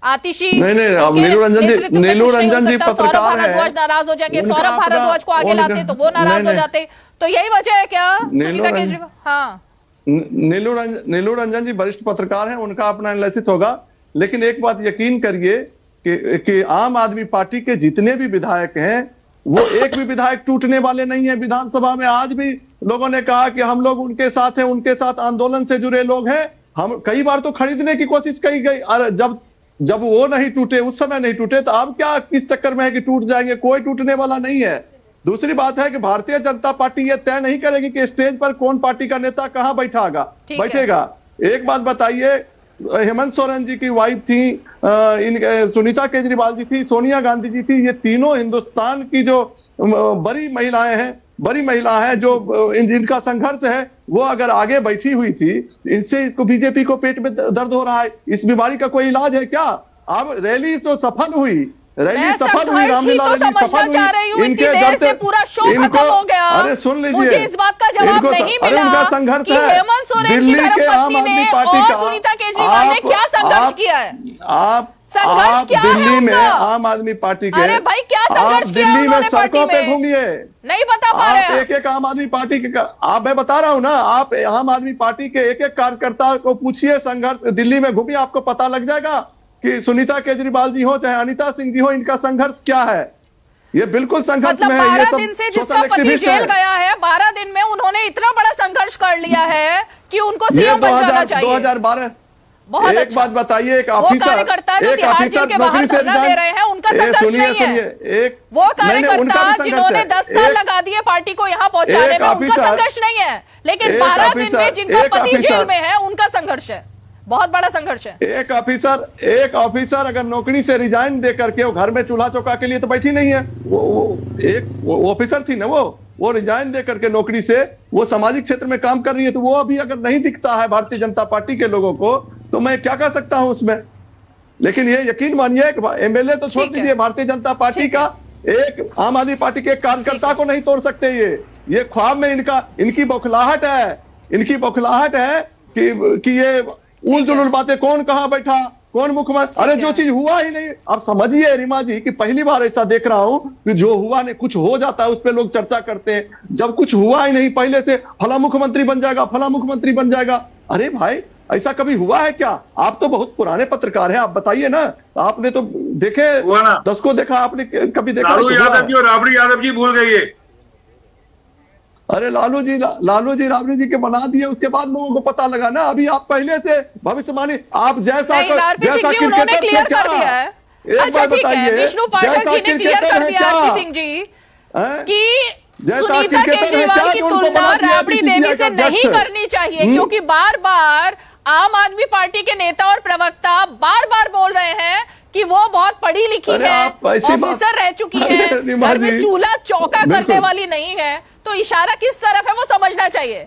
आतिशी नहीं, अब नीलू रंजन जी पत्रकार है, नाराज हो जाएंगे, सौरभ भारद्वाज को आगे लाते तो वो नाराज हो जाते, तो यही वजह है क्या सुनीता केजरीवाल? हाँ, नीलू रंजन जी वरिष्ठ पत्रकार हैं, उनका अपना एनालिसिस होगा। लेकिन एक बात यकीन करिए कि आम आदमी पार्टी के जितने भी विधायक हैं, वो एक भी विधायक टूटने वाले नहीं है। विधानसभा में आज भी लोगों ने कहा कि हम लोग उनके साथ हैं, उनके साथ आंदोलन से जुड़े लोग हैं। हम कई बार तो खरीदने की कोशिश की गई, और जब वो नहीं टूटे, उस समय नहीं टूटे, तो अब क्या किस चक्कर में है कि टूट जाएंगे? कोई टूटने वाला नहीं है। दूसरी बात है कि भारतीय जनता पार्टी ये तय नहीं करेगी कि स्टेज पर कौन पार्टी का नेता कहां बैठेगा। एक बात बताइए, हेमंत सोरेन जी की वाइफ थी, सुनीता केजरीवाल जी थी, सोनिया गांधी जी थी, ये तीनों हिंदुस्तान की जो बड़ी महिला है, जो जिनका संघर्ष है, वो अगर आगे बैठी हुई थी, इनसे बीजेपी को पेट में दर्द हो रहा है। इस बीमारी का कोई इलाज है क्या? अब रैली तो सफल हुई, रैली सफल हुई, ही रामलीला तो रैली समझना सफल चाह रही हूँ, हुई। इतनी देर से पूरा शो खत्म हो गया। अरे सुन लीजिए, मुझे इस बात का जवाब नहीं अरे मिला उनका संघर्ष कि है हेमंत सोरेन की दिल्ली के आम धर्मपत्नी आदमी ने पार्टी और का। सुनीता केजरीवाल ने क्या संघर्ष किया है? संघर्ष क्या है दिल्ली में उनका? आम आदमी पार्टी के, अरे भाई क्या संघर्ष किया दिल्ली में उन्होंने पार्टी सड़कों पे में? घूमिए, नहीं बता पा रहे आप हैं। एक एक आम आदमी पार्टी के आप, मैं बता रहा हूं ना, आप आम आदमी पार्टी के एक एक कार्यकर्ता को पूछिए, संघर्ष दिल्ली में घूमिए, आपको पता लग जाएगा कि सुनीता केजरीवाल जी हो चाहे अनिता सिंह जी हो, इनका संघर्ष क्या है। ये बिल्कुल संघर्ष मतलब में है। 12 दिन से जिसका पति जेल गया है, 12 दिन में उन्होंने इतना बड़ा संघर्ष कर लिया है कि उनको सीएम बन जाना चाहिए। 2012 बहुत एक अच्छा। बात बताइए, एक वो ऑफिसर, कार्यकर्ता जो तिहाड़ जेल के बाहर धरना दे रहे हैं, उनका संघर्ष नहीं है। एक वो कार्यकर्ता जिन्होंने 10 साल लगा दिए पार्टी को यहाँ पहुंचाने में, उनका संघर्ष नहीं है। लेकिन 12 दिन में जिनका पति जेल में है, उनका संघर्ष है, बहुत बड़ा संघर्ष है। एक ऑफिसर अगर नौकरी से रिजाइन दे करके वो घर में चूल्हा चौका के लिए तो बैठी नहीं है। वो ऑफिसर थी ना, वो रिजाइन दे करके नौकरी से वो सामाजिक क्षेत्र में काम कर रही है। तो वो अभी अगर नहीं दिखता है भारतीय जनता पार्टी के लोगों को, तो मैं क्या कर सकता हूं उसमें। लेकिन ये यकीन मानिए, एमएलए तो छोड़ दीजिए, भारतीय जनता पार्टी का एक आम आदमी पार्टी के कार्यकर्ता को नहीं तोड़ सकते। ये ख्वाब में इनकी बौखलाहट है कि ये उल जुलूल बातें, कौन कहां बैठा, कौन मुख्यमंत्री, अरे जो चीज हुआ ही नहीं। आप समझिए रीमा जी कि पहली बार ऐसा देख रहा हूं कि जो हुआ नहीं, कुछ हो जाता है उस पर लोग चर्चा करते हैं, जब कुछ हुआ ही नहीं पहले से फला मुख्यमंत्री बन जाएगा, फला मुख्यमंत्री बन जाएगा। अरे भाई ऐसा कभी हुआ है क्या? आप तो बहुत पुराने पत्रकार हैं, आप बताइए ना, आपने तो देखे 10 को देखा, आपने कभी देखा? लालू यादव जी और राबड़ी यादव जी भूल गई है। अरे लालू जी राबड़ी जी के बना दिए, उसके बाद लोगों को पता लगा ना। अभी आप पहले से भविष्यवाणी, आप जैसा उन्होंने क्लियर कर दिया है। अच्छा ठीक है, विष्णु पाठक जी ने क्लियर कर दिया आरपी सिंह जी कि सुनीता केजरीवाल की तुलना राबड़ी देवी से नहीं करनी चाहिए, क्योंकि बार बार आम आदमी पार्टी के नेता और प्रवक्ता बार बार बोल रहे हैं कि वो बहुत पढ़ी लिखी है, ऑफिसर रह चुकी है, घर में चूल्हा चौका करने वाली नहीं है। तो इशारा किस तरफ है वो समझना चाहिए,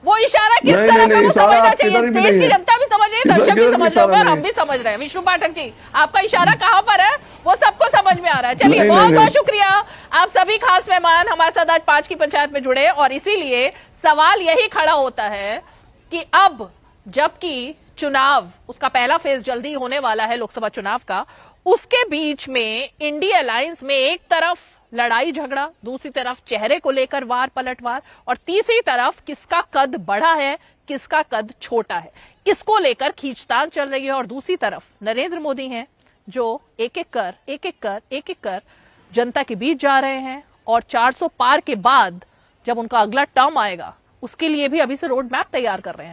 वो इशारा किस तरफ है वो समझना चाहिए। देश की जनता भी समझ रही है, दर्शक भी समझ रहे हैं और हम भी समझ रहे हैं। विष्णु पाठक जी, आपका इशारा कहां पर है वो सबको समझ में आ रहा है। चलिए, बहुत बहुत शुक्रिया, आप सभी खास मेहमान हमारे साथ आज 5 की पंचायत में जुड़े। और इसीलिए सवाल यही खड़ा होता है कि अब जबकि चुनाव, उसका पहला फेज जल्दी होने वाला है लोकसभा चुनाव का, उसके बीच में इंडिया अलायंस में एक तरफ लड़ाई झगड़ा, दूसरी तरफ चेहरे को लेकर वार पलटवार, और तीसरी तरफ किसका कद बड़ा है, किसका कद छोटा है, इसको लेकर खींचतान चल रही है। और दूसरी तरफ नरेंद्र मोदी हैं जो एक एक कर जनता के बीच जा रहे हैं। और 400 पार के बाद जब उनका अगला टर्म आएगा, उसके लिए भी अभी से रोड मैप तैयार कर रहे हैं।